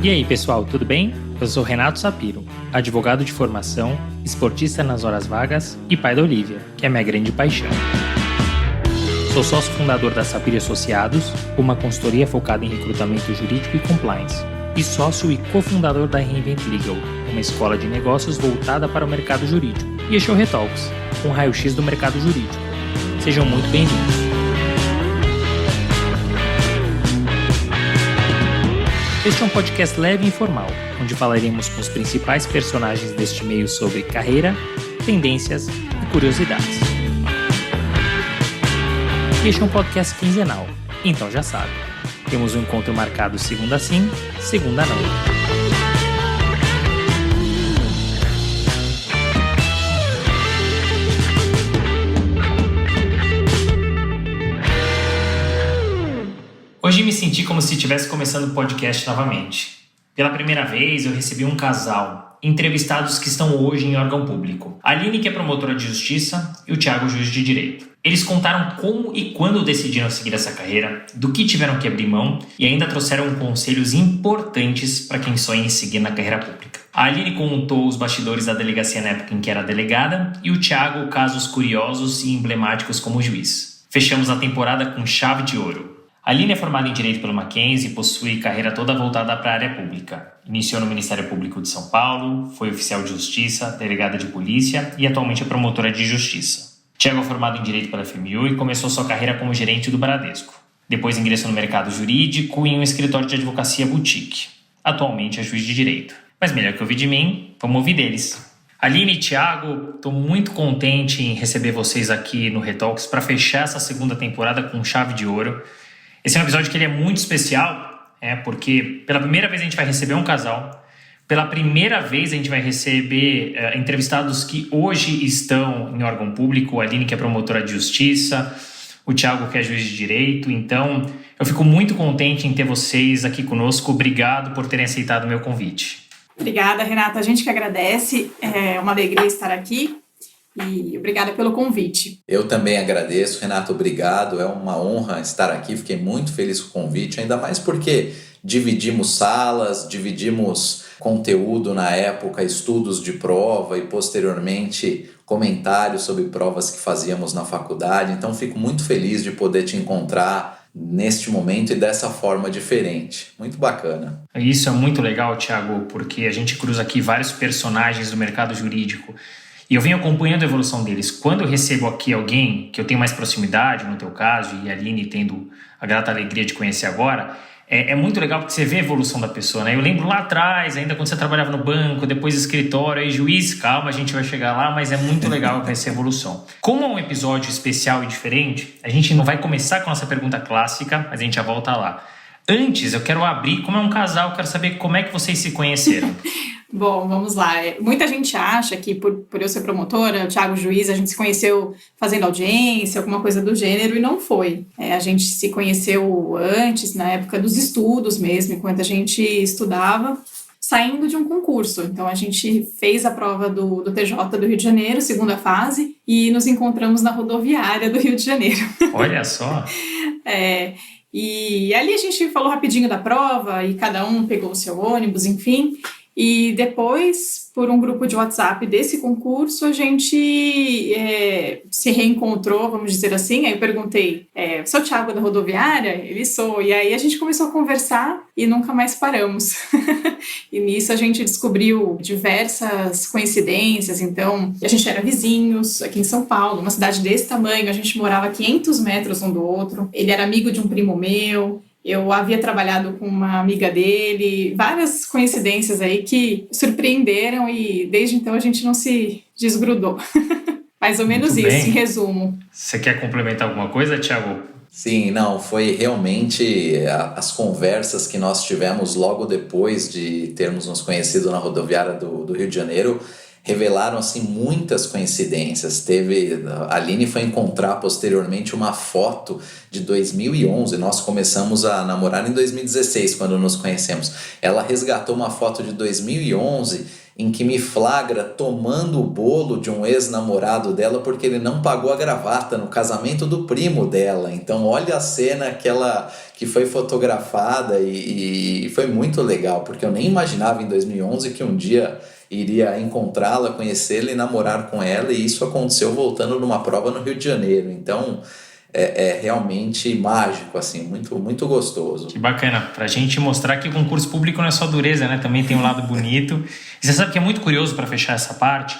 E aí, pessoal, tudo bem? Eu sou Renato Sapiro, advogado de formação, esportista nas horas vagas e pai da Olivia, que é minha grande paixão. Sou sócio fundador da Sapiro Associados, uma consultoria focada em recrutamento jurídico e compliance, e sócio e cofundador da Reinvent Legal, uma escola de negócios voltada para o mercado jurídico, e este é o Retalks, um raio-x do mercado jurídico. Sejam muito bem-vindos. Este é um podcast leve e informal, onde falaremos com os principais personagens deste meio sobre carreira, tendências e curiosidades. Este é um podcast quinzenal, então já sabe, temos um encontro marcado segunda sim, segunda não. Hoje me senti como se estivesse começando o podcast novamente. Pela primeira vez eu recebi um casal, entrevistados que estão hoje em órgão público. A Aline, que é promotora de justiça, e o Thiago, juiz de direito. Eles contaram como e quando decidiram seguir essa carreira, do que tiveram que abrir mão e ainda trouxeram conselhos importantes para quem sonha em seguir na carreira pública. A Aline contou os bastidores da delegacia na época em que era delegada e o Thiago casos curiosos e emblemáticos como juiz. Fechamos a temporada com chave de ouro. A Aline é formada em Direito pelo Mackenzie e possui carreira toda voltada para a área pública. Iniciou no Ministério Público de São Paulo, foi oficial de justiça, delegada de polícia e atualmente é promotora de justiça. Thiago é formado em Direito pela FMU e começou sua carreira como gerente do Bradesco. Depois ingressou no mercado jurídico em um escritório de advocacia boutique. Atualmente é juiz de direito. Mas melhor que ouvir de mim, vamos ouvir deles. Aline e Thiago, estou muito contente em receber vocês aqui no Retalks para fechar essa segunda temporada com chave de ouro. Esse é um episódio que ele é muito especial, porque pela primeira vez a gente vai receber um casal, pela primeira vez a gente vai receber entrevistados que hoje estão em órgão público, a Aline, que é promotora de justiça, o Thiago, que é juiz de direito. Então eu fico muito contente em ter vocês aqui conosco. Obrigado por terem aceitado o meu convite. Obrigada, Renata. A gente que agradece, é uma alegria estar aqui. E obrigada pelo convite. Eu também agradeço, Renato, obrigado. É uma honra estar aqui, fiquei muito feliz com o convite, ainda mais porque dividimos salas, dividimos conteúdo na época, estudos de prova e posteriormente comentários sobre provas que fazíamos na faculdade. Então fico muito feliz de poder te encontrar neste momento e dessa forma diferente. Muito bacana. Isso é muito legal, Thiago, porque a gente cruza aqui vários personagens do mercado jurídico. E eu venho acompanhando a evolução deles. Quando eu recebo aqui alguém que eu tenho mais proximidade, no teu caso, e a Aline tendo a grata alegria de conhecer agora, é muito legal porque você vê a evolução da pessoa, né? Eu lembro lá atrás, ainda quando você trabalhava no banco, depois escritório, aí juiz, calma, a gente vai chegar lá, mas é muito legal ver essa evolução. Como é um episódio especial e diferente, a gente não vai começar com a nossa pergunta clássica, mas a gente já volta lá. Antes, eu quero abrir, como é um casal, eu quero saber como é que vocês se conheceram. Bom, vamos lá. Muita gente acha que por eu ser promotora, o Thiago juiz, a gente se conheceu fazendo audiência, alguma coisa do gênero, e não foi. A gente se conheceu antes, na época dos estudos mesmo, enquanto a gente estudava, saindo de um concurso. Então, a gente fez a prova do TJ do Rio de Janeiro, segunda fase, e nos encontramos na rodoviária do Rio de Janeiro. Olha só! E ali a gente falou rapidinho da prova, e cada um pegou o seu ônibus, enfim. E depois, por um grupo de WhatsApp desse concurso, a gente se reencontrou, vamos dizer assim. Aí eu perguntei, você é o Thiago da rodoviária? Ele sou. E aí a gente começou a conversar e nunca mais paramos. E nisso a gente descobriu diversas coincidências. Então, a gente era vizinhos aqui em São Paulo, uma cidade desse tamanho. A gente morava a 500 metros um do outro. Ele era amigo de um primo meu. Eu havia trabalhado com uma amiga dele, várias coincidências aí que surpreenderam e desde então a gente não se desgrudou. Mais ou menos isso, em resumo. Você quer complementar alguma coisa, Thiago? Sim, não, foi realmente as conversas que nós tivemos logo depois de termos nos conhecido na rodoviária do Rio de Janeiro, revelaram assim muitas coincidências. A Aline foi encontrar posteriormente uma foto de 2011, nós começamos a namorar em 2016 quando nos conhecemos. Ela resgatou uma foto de 2011 em que me flagra tomando o bolo de um ex-namorado dela porque ele não pagou a gravata no casamento do primo dela. Então olha a cena que foi fotografada e foi muito legal, porque eu nem imaginava em 2011 que um dia iria encontrá-la, conhecê-la e namorar com ela, e isso aconteceu voltando numa prova no Rio de Janeiro. Então é realmente mágico, assim, muito, muito gostoso. Que bacana, pra gente mostrar que o concurso público não é só dureza, né? Também tem um lado bonito. E você sabe que é muito curioso, para fechar essa parte,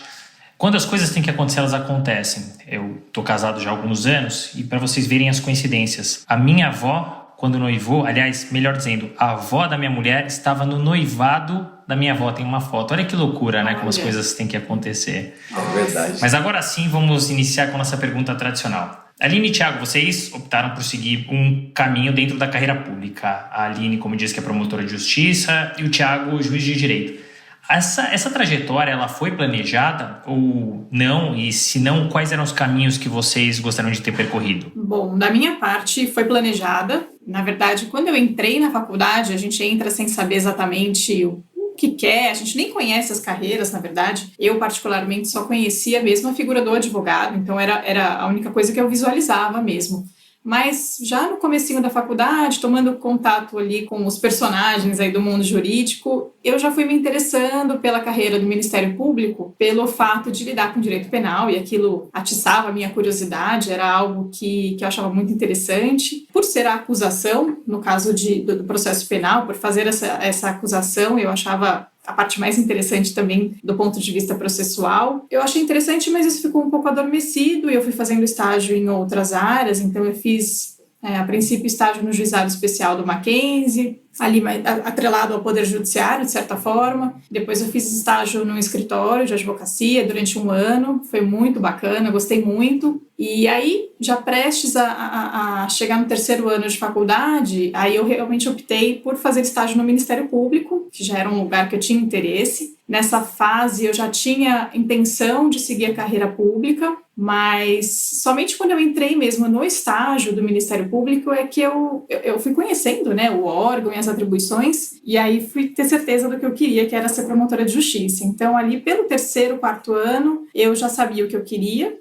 quando as coisas têm que acontecer, elas acontecem. Eu tô casado já há alguns anos, e para vocês verem as coincidências, a minha avó, quando noivou, aliás, melhor dizendo, a avó da minha mulher estava no noivado da minha avó, tem uma foto. Olha que loucura, né? Como as coisas têm que acontecer. É verdade. Mas agora sim, vamos iniciar com a nossa pergunta tradicional. Aline e Thiago, vocês optaram por seguir um caminho dentro da carreira pública. A Aline, como disse, que é promotora de justiça, e o Thiago, juiz de direito. Essa trajetória, ela foi planejada ou não? E se não, quais eram os caminhos que vocês gostariam de ter percorrido? Bom, da minha parte foi planejada. Na verdade, quando eu entrei na faculdade, a gente entra sem saber exatamente o que quer, a gente nem conhece as carreiras, na verdade. Eu, particularmente, só conhecia mesmo a figura do advogado, então era a única coisa que eu visualizava mesmo. Mas já no comecinho da faculdade, tomando contato ali com os personagens aí do mundo jurídico, eu já fui me interessando pela carreira do Ministério Público, pelo fato de lidar com direito penal, e aquilo atiçava a minha curiosidade, era algo que eu achava muito interessante. Por ser a acusação, no caso do processo penal, por fazer essa acusação, eu achava a parte mais interessante também do ponto de vista processual. Eu achei interessante, mas isso ficou um pouco adormecido e eu fui fazendo estágio em outras áreas, então eu fiz, a princípio, estágio no Juizado Especial do Mackenzie, ali atrelado ao Poder Judiciário, de certa forma. Depois eu fiz estágio num escritório de advocacia durante 1 ano, foi muito bacana, gostei muito. E aí, já prestes a chegar no 3º ano de faculdade, aí eu realmente optei por fazer estágio no Ministério Público, que já era um lugar que eu tinha interesse. Nessa fase, eu já tinha intenção de seguir a carreira pública, mas somente quando eu entrei mesmo no estágio do Ministério Público é que eu fui conhecendo, né, o órgão e as atribuições, e aí fui ter certeza do que eu queria, que era ser promotora de justiça. Então, ali pelo 3º, 4º ano, eu já sabia o que eu queria,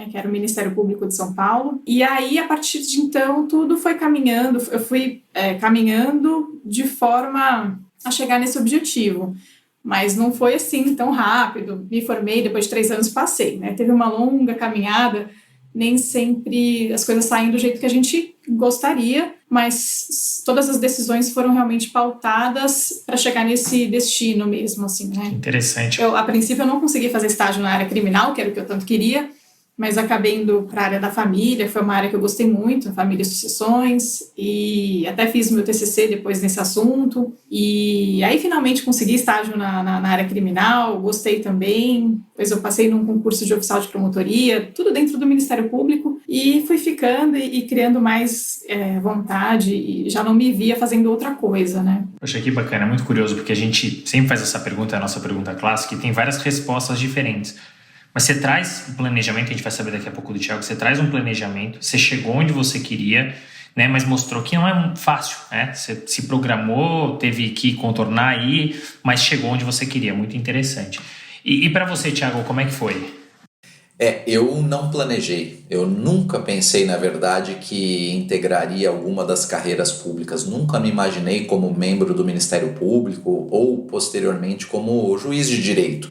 que era o Ministério Público de São Paulo. E aí, a partir de então, tudo foi caminhando, eu fui caminhando de forma a chegar nesse objetivo. Mas não foi assim tão rápido. Me formei, depois de 3 anos passei, né? Teve uma longa caminhada, nem sempre as coisas saem do jeito que a gente gostaria, mas todas as decisões foram realmente pautadas para chegar nesse destino mesmo, assim, né? Interessante. A princípio, eu não consegui fazer estágio na área criminal, que era o que eu tanto queria, mas acabei indo para a área da família, foi uma área que eu gostei muito, família e sucessões, e até fiz o meu TCC depois nesse assunto, e aí finalmente consegui estágio na área criminal, gostei também, depois eu passei num concurso de oficial de promotoria, tudo dentro do Ministério Público, e fui ficando e criando mais vontade, e já não me via fazendo outra coisa, né? Poxa, que bacana, é muito curioso, porque a gente sempre faz essa pergunta, é a nossa pergunta clássica, e tem várias respostas diferentes. Mas você traz um planejamento, a gente vai saber daqui a pouco do Thiago, você traz um planejamento, você chegou onde você queria, né, mas mostrou que não é fácil, né? Você se programou, teve que contornar aí, mas chegou onde você queria, muito interessante. E para você, Thiago, como é que foi? Eu não planejei. Eu nunca pensei, na verdade, que integraria alguma das carreiras públicas. Nunca me imaginei como membro do Ministério Público ou, posteriormente, como juiz de direito.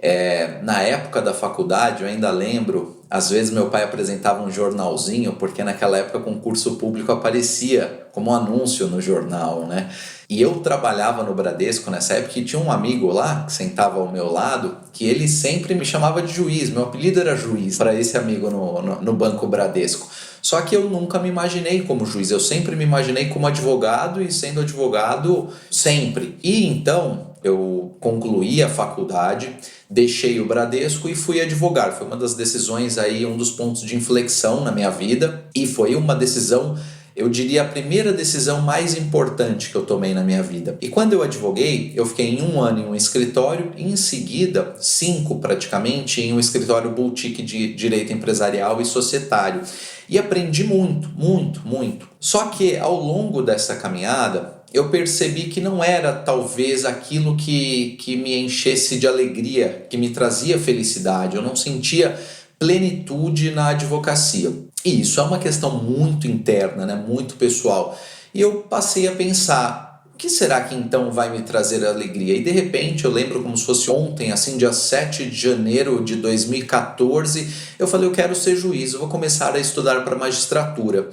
Na época da faculdade, eu ainda lembro, às vezes meu pai apresentava um jornalzinho, porque naquela época o concurso público aparecia como anúncio no jornal, né? E eu trabalhava no Bradesco nessa época e tinha um amigo lá, que sentava ao meu lado, que ele sempre me chamava de juiz. Meu apelido era juiz para esse amigo no Banco Bradesco. Só que eu nunca me imaginei como juiz, eu sempre me imaginei como advogado e sendo advogado sempre. E então eu concluí a faculdade, deixei o Bradesco e fui advogar. Foi uma das decisões aí, um dos pontos de inflexão na minha vida, e foi uma decisão, eu diria, a primeira decisão mais importante que eu tomei na minha vida. E quando eu advoguei, eu fiquei em 1 ano em um escritório e em seguida 5 praticamente em um escritório boutique de direito empresarial e societário. E aprendi muito, muito, muito. Só que ao longo dessa caminhada, eu percebi que não era talvez aquilo que me enchesse de alegria, que me trazia felicidade. Eu não sentia plenitude na advocacia. E isso é uma questão muito interna, né? Muito pessoal. E eu passei a pensar, o que será que então vai me trazer alegria? E de repente, eu lembro como se fosse ontem, assim, dia 7 de janeiro de 2014, eu falei, eu quero ser juiz, eu vou começar a estudar para magistratura.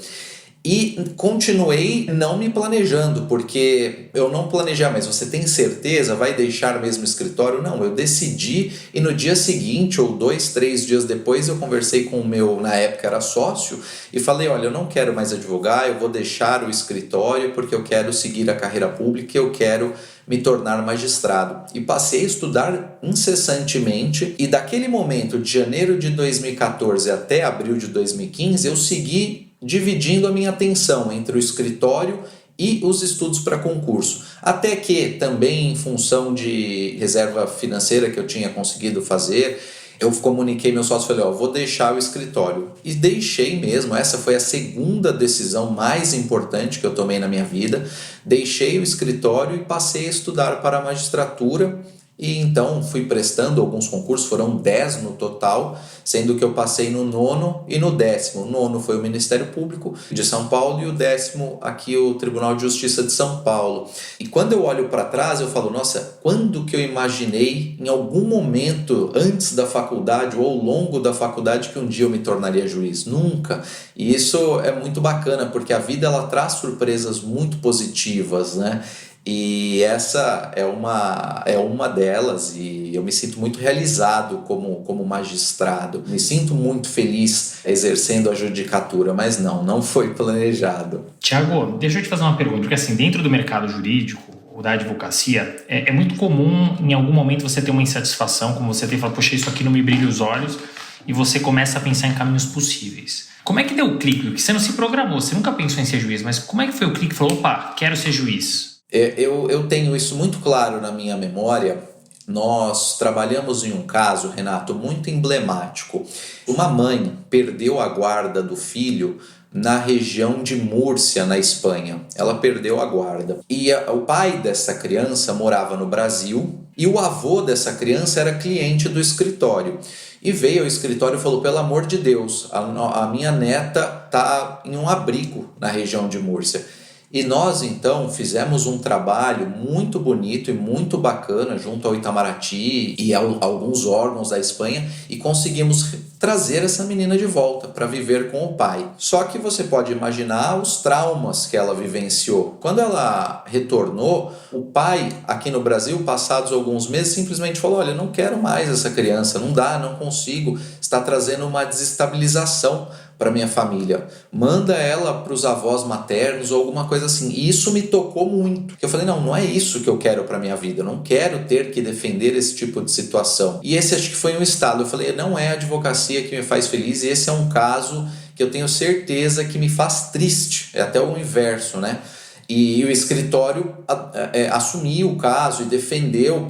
E continuei não me planejando, porque eu não planejei, mas você tem certeza, vai deixar mesmo o escritório? Não, eu decidi e no dia seguinte, ou 2, 3 dias depois, eu conversei com o meu, na época era sócio, e falei, olha, eu não quero mais advogar, eu vou deixar o escritório porque eu quero seguir a carreira pública, eu quero me tornar magistrado. E passei a estudar incessantemente, e daquele momento, de janeiro de 2014 até abril de 2015, eu segui dividindo a minha atenção entre o escritório e os estudos para concurso. Até que, também em função de reserva financeira que eu tinha conseguido fazer, eu comuniquei meu sócio e falei, vou deixar o escritório. E deixei mesmo, essa foi a segunda decisão mais importante que eu tomei na minha vida. Deixei o escritório e passei a estudar para a magistratura. E então fui prestando alguns concursos, foram 10 no total, sendo que eu passei no 9º e no 10º. O 9º foi o Ministério Público de São Paulo e o 10º aqui o Tribunal de Justiça de São Paulo. E quando eu olho para trás, eu falo, nossa, quando que eu imaginei em algum momento antes da faculdade ou ao longo da faculdade que um dia eu me tornaria juiz? Nunca. E isso é muito bacana, porque a vida ela traz surpresas muito positivas, né? E essa é uma delas, e eu me sinto muito realizado como magistrado. Me sinto muito feliz exercendo a judicatura, mas não foi planejado. Tiago, deixa eu te fazer uma pergunta, porque assim, dentro do mercado jurídico, ou da advocacia, é muito comum em algum momento você ter uma insatisfação, como você tem falado, poxa, isso aqui não me brilha os olhos, e você começa a pensar em caminhos possíveis. Como é que deu o clique? Porque você não se programou, você nunca pensou em ser juiz, mas como é que foi o clique? Falou, opa, quero ser juiz. Eu tenho isso muito claro na minha memória. Nós trabalhamos em um caso, Renato, muito emblemático. Uma mãe perdeu a guarda do filho na região de Múrcia, na Espanha. Ela perdeu a guarda. E o pai dessa criança morava no Brasil e o avô dessa criança era cliente do escritório. E veio ao escritório e falou, pelo amor de Deus, a minha neta está em um abrigo na região de Múrcia. E nós, então, fizemos um trabalho muito bonito e muito bacana junto ao Itamaraty e a alguns órgãos da Espanha e conseguimos trazer essa menina de volta para viver com o pai. Só que você pode imaginar os traumas que ela vivenciou. Quando ela retornou, o pai, aqui no Brasil, passados alguns meses, simplesmente falou, olha, não quero mais essa criança, não dá, não consigo, está trazendo uma desestabilização para minha família, manda ela para os avós maternos ou alguma coisa assim. E isso me tocou muito. Eu falei, não é isso que eu quero para minha vida, eu não quero ter que defender esse tipo de situação. E esse acho que foi um estalo. Eu falei, não é a advocacia que me faz feliz, e esse é um caso que eu tenho certeza que me faz triste, é até o inverso, né? E o escritório assumiu o caso e defendeu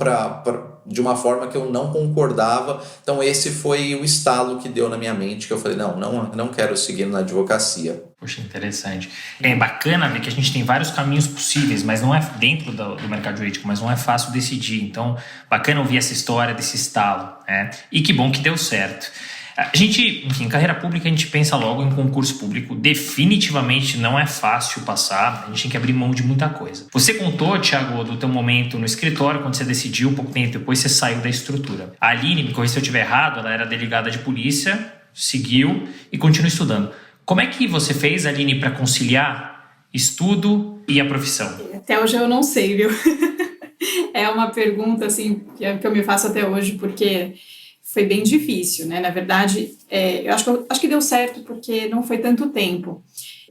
de uma forma que eu não concordava. Então esse foi o estalo que deu na minha mente, que eu falei, não quero seguir na advocacia. Poxa, interessante. É bacana ver que a gente tem vários caminhos possíveis, mas não é dentro do mercado jurídico, mas não é fácil decidir. Então, bacana ouvir essa história desse estalo, né? E que bom que deu certo. A gente, enfim, em carreira pública a gente pensa logo em concurso público. Definitivamente não é fácil passar, a gente tem que abrir mão de muita coisa. Você contou, Tiago, do teu momento no escritório, quando você decidiu, um pouco tempo depois você saiu da estrutura. A Aline, me corrija se eu estiver errado, ela era delegada de polícia, seguiu e continua estudando. Como é que você fez, Aline, para conciliar estudo e a profissão? Até hoje eu não sei, viu? É uma pergunta assim, que eu me faço até hoje, porque foi bem difícil, né? Na verdade, eu acho que deu certo porque não foi tanto tempo.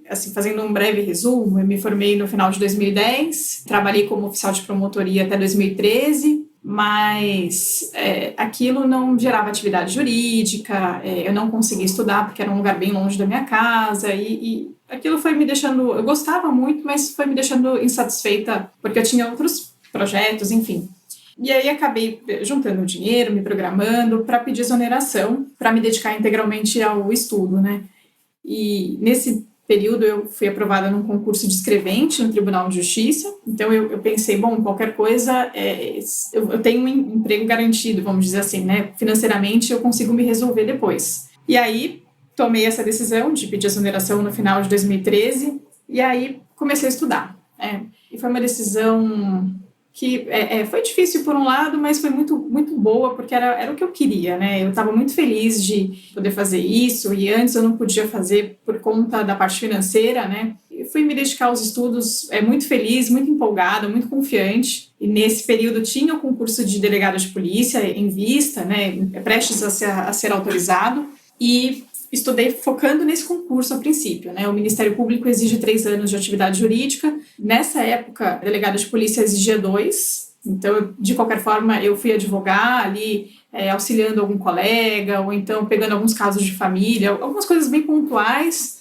Assim, fazendo um breve resumo, eu me formei no final de 2010, trabalhei como oficial de promotoria até 2013, mas aquilo não gerava atividade jurídica, eu não conseguia estudar porque era um lugar bem longe da minha casa e aquilo foi me deixando... Eu gostava muito, mas foi me deixando insatisfeita porque eu tinha outros projetos, enfim. E aí acabei juntando dinheiro, me programando para pedir exoneração, para me dedicar integralmente ao estudo, né? E nesse período eu fui aprovada num concurso de escrevente no Tribunal de Justiça, então eu pensei, bom, qualquer coisa, eu tenho um emprego garantido, vamos dizer assim, né? Financeiramente eu consigo me resolver depois. E aí tomei essa decisão de pedir exoneração no final de 2013, e aí comecei a estudar. E foi uma decisão que foi difícil por um lado, mas foi muito, muito boa, porque era o que eu queria, né? Eu estava muito feliz de poder fazer isso, e antes eu não podia fazer por conta da parte financeira, né? Eu fui me dedicar aos estudos muito feliz, muito empolgada, muito confiante, e nesse período tinha o concurso de delegado de polícia em vista, né? Prestes a ser autorizado, e estudei focando nesse concurso a princípio, né? O Ministério Público exige 3 anos de atividade jurídica. Nessa época, delegado de polícia exigia 2. Então, de qualquer forma, eu fui advogar ali, auxiliando algum colega, ou então pegando alguns casos de família, algumas coisas bem pontuais.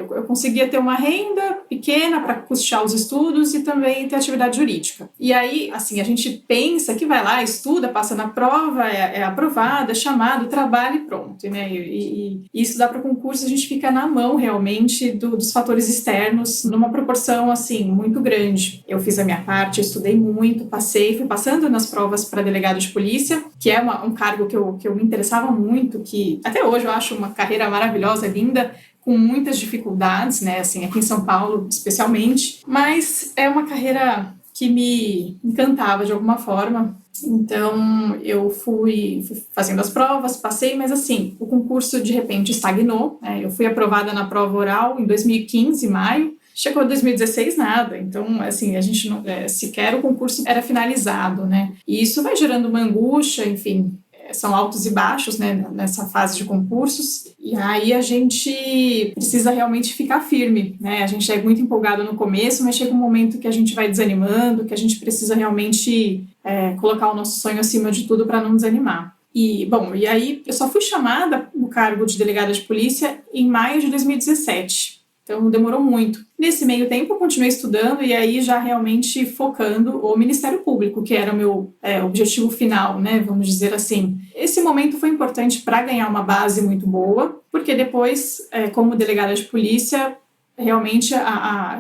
Eu conseguia ter uma renda pequena para custear os estudos e também ter atividade jurídica. E aí, assim, a gente pensa que vai lá, estuda, passa na prova, é aprovado, é chamado, trabalha e pronto, né? E estudar para concurso, a gente fica na mão, realmente, dos fatores externos, numa proporção, assim, muito grande. Eu fiz a minha parte, eu estudei muito, fui passando nas provas para delegado de polícia, que é um cargo que eu me interessava muito, que até hoje eu acho uma carreira maravilhosa, linda, com muitas dificuldades, né, assim, aqui em São Paulo especialmente, mas é uma carreira que me encantava de alguma forma. Então eu fui fazendo as provas, passei, mas assim, o concurso de repente estagnou, né? Eu fui aprovada na prova oral em 2015, maio, chegou 2016, nada. Então, assim, a gente não, sequer o concurso era finalizado, né? E isso vai gerando uma angústia, enfim, são altos e baixos, né, nessa fase de concursos, e aí a gente precisa realmente ficar firme, né? A gente é muito empolgado no começo, mas chega um momento que a gente vai desanimando, que a gente precisa realmente colocar o nosso sonho acima de tudo para não desanimar. E aí eu só fui chamada no cargo de delegada de polícia em maio de 2017. Então, demorou muito. Nesse meio tempo, eu continuei estudando e aí já realmente focando o Ministério Público, que era o meu objetivo final, né? Vamos dizer assim. Esse momento foi importante para ganhar uma base muito boa, porque depois, como delegada de polícia, realmente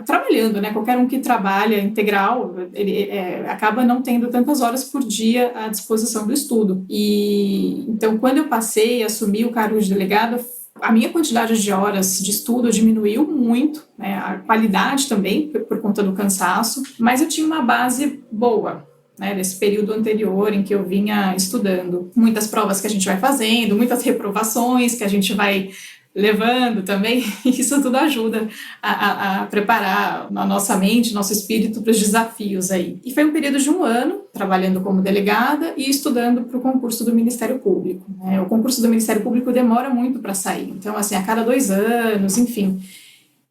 trabalhando, né? Qualquer um que trabalha integral, ele acaba não tendo tantas horas por dia à disposição do estudo. E então, quando eu passei a assumir o cargo de delegada, a minha quantidade de horas de estudo diminuiu muito, né? A qualidade também, por conta do cansaço, mas eu tinha uma base boa, né? Nesse período anterior em que eu vinha estudando. Muitas provas que a gente vai fazendo, muitas reprovações que a gente vai levando também, isso tudo ajuda a preparar a nossa mente, nosso espírito para os desafios aí. E foi um período de 1 ano, trabalhando como delegada e estudando para o concurso do Ministério Público, né? O concurso do Ministério Público demora muito para sair, então, assim, a cada 2 anos, enfim.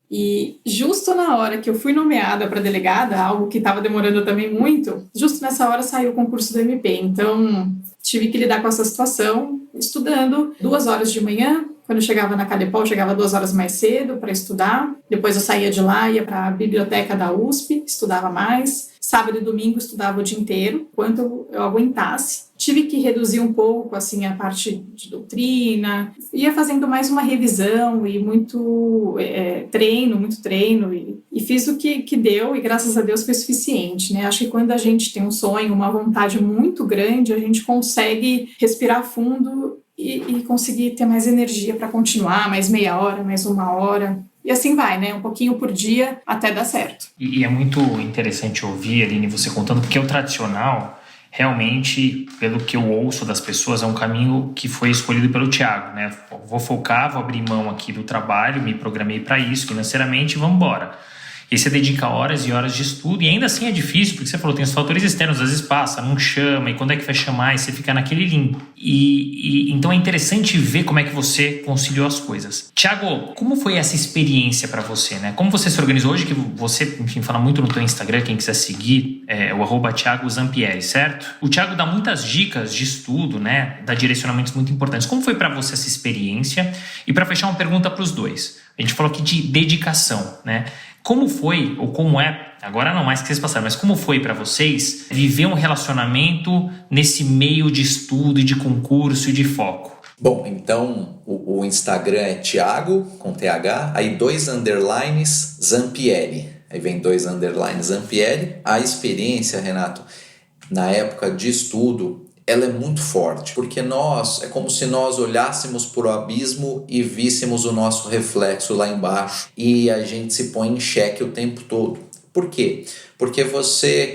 E justo na hora que eu fui nomeada para delegada, algo que estava demorando também muito, justo nessa hora saiu o concurso do MP, então tive que lidar com essa situação, estudando 2 horas de manhã. Quando eu chegava na Cadepol, eu chegava 2 horas mais cedo para estudar. Depois eu saía de lá, ia para a biblioteca da USP, estudava mais. Sábado e domingo estudava o dia inteiro, quanto eu aguentasse. Tive que reduzir um pouco assim, a parte de doutrina. Ia fazendo mais uma revisão e muito treino. E fiz o que deu e graças a Deus foi suficiente, né? Acho que quando a gente tem um sonho, uma vontade muito grande, a gente consegue respirar fundo e conseguir ter mais energia para continuar, mais meia hora, mais 1 hora. E assim vai, né? Um pouquinho por dia até dar certo. E é muito interessante ouvir, Aline, você contando, porque o tradicional, realmente, pelo que eu ouço das pessoas, é um caminho que foi escolhido pelo Thiago, né? Vou focar, vou abrir mão aqui do trabalho, me programei para isso financeiramente e vamos embora. E você dedica horas e horas de estudo, e ainda assim é difícil, porque você falou, tem os fatores externos, às vezes passa, não chama, e quando é que vai chamar, e você fica naquele limbo. Então é interessante ver como é que você conciliou as coisas. Thiago, como foi essa experiência para você, né? Como você se organizou hoje, que você, enfim, fala muito no teu Instagram, quem quiser seguir, o @Thiago Zampieri, certo? O Thiago dá muitas dicas de estudo, né? Dá direcionamentos muito importantes. Como foi para você essa experiência? E para fechar, uma pergunta para os dois. A gente falou aqui de dedicação, né? Como foi, ou como é, agora não mais que vocês passaram, mas como foi para vocês viver um relacionamento nesse meio de estudo e de concurso e de foco? Bom, então o Instagram é Thiago, com TH, aí 2 underlines Zampieri. Aí vem 2 underlines Zampieri. A experiência, Renato, na época de estudo, ela é muito forte, porque é como se nós olhássemos para o abismo e víssemos o nosso reflexo lá embaixo e a gente se põe em xeque o tempo todo. Por quê? Porque você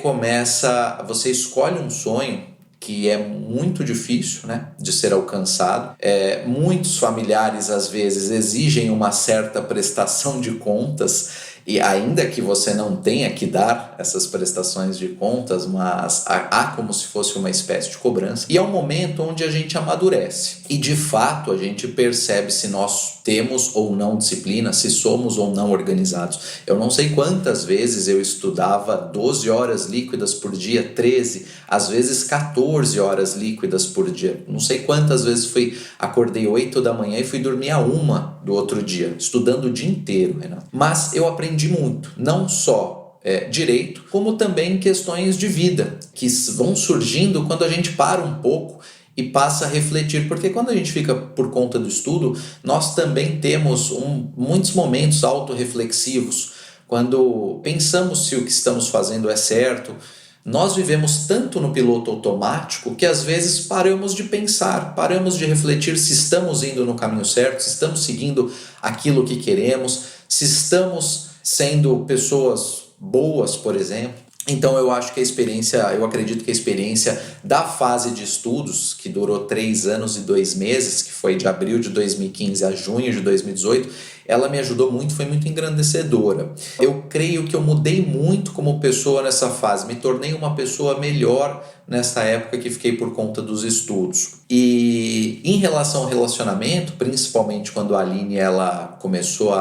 escolhe um sonho que é muito difícil, né, de ser alcançado. Muitos familiares, às vezes, exigem uma certa prestação de contas, e ainda que você não tenha que dar essas prestações de contas, mas há como se fosse uma espécie de cobrança. E é um momento onde a gente amadurece. E, de fato, a gente percebe se nós temos ou não disciplina, se somos ou não organizados. Eu não sei quantas vezes eu estudava 12 horas líquidas por dia, 13, às vezes 14 horas líquidas por dia. Não sei quantas vezes acordei 8 da manhã e fui dormir a 1 do outro dia, estudando o dia inteiro, Renato. Mas eu aprendi muito, não só direito, como também questões de vida, que vão surgindo quando a gente para um pouco e passa a refletir, porque quando a gente fica por conta do estudo, nós também temos muitos momentos autorreflexivos, quando pensamos se o que estamos fazendo é certo. Nós vivemos tanto no piloto automático que às vezes paramos de pensar, paramos de refletir se estamos indo no caminho certo, se estamos seguindo aquilo que queremos, se estamos sendo pessoas boas, por exemplo. Então eu acredito que a experiência da fase de estudos, que durou 3 anos e 2 meses, que foi de abril de 2015 a junho de 2018, ela me ajudou muito, foi muito engrandecedora. Eu creio que eu mudei muito como pessoa nessa fase, me tornei uma pessoa melhor nessa época que fiquei por conta dos estudos. E em relação ao relacionamento, principalmente quando a Aline ela começou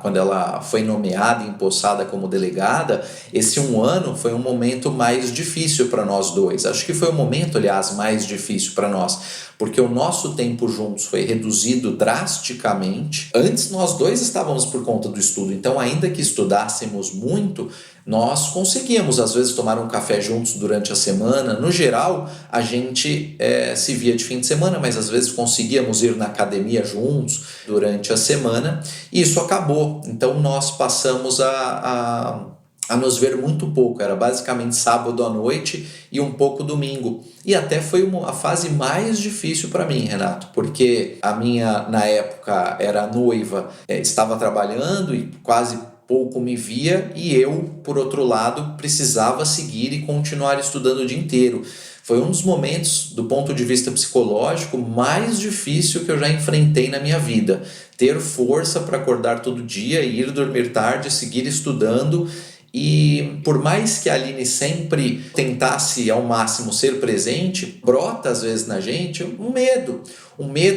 quando ela foi nomeada e empossada como delegada, esse 1 ano foi um momento mais difícil para nós dois. Acho que foi o momento, aliás, mais difícil para nós, porque o nosso tempo juntos foi reduzido drasticamente. Antes nós dois estávamos por conta do estudo, então ainda que estudássemos muito, nós conseguíamos às vezes tomar um café juntos durante a semana. No geral, a gente se via de fim de semana, mas às vezes conseguíamos ir na academia juntos durante a semana, e isso acabou. Então nós passamos a nos ver muito pouco, era basicamente sábado à noite e um pouco domingo. E até foi a fase mais difícil para mim, Renato, porque a minha, na época, era noiva, estava trabalhando e quase pouco me via, e eu, por outro lado, precisava seguir e continuar estudando o dia inteiro. Foi um dos momentos, do ponto de vista psicológico, mais difícil que eu já enfrentei na minha vida. Ter força para acordar todo dia, ir dormir tarde, seguir estudando. E por mais que a Aline sempre tentasse ao máximo ser presente, brota às vezes na gente um medo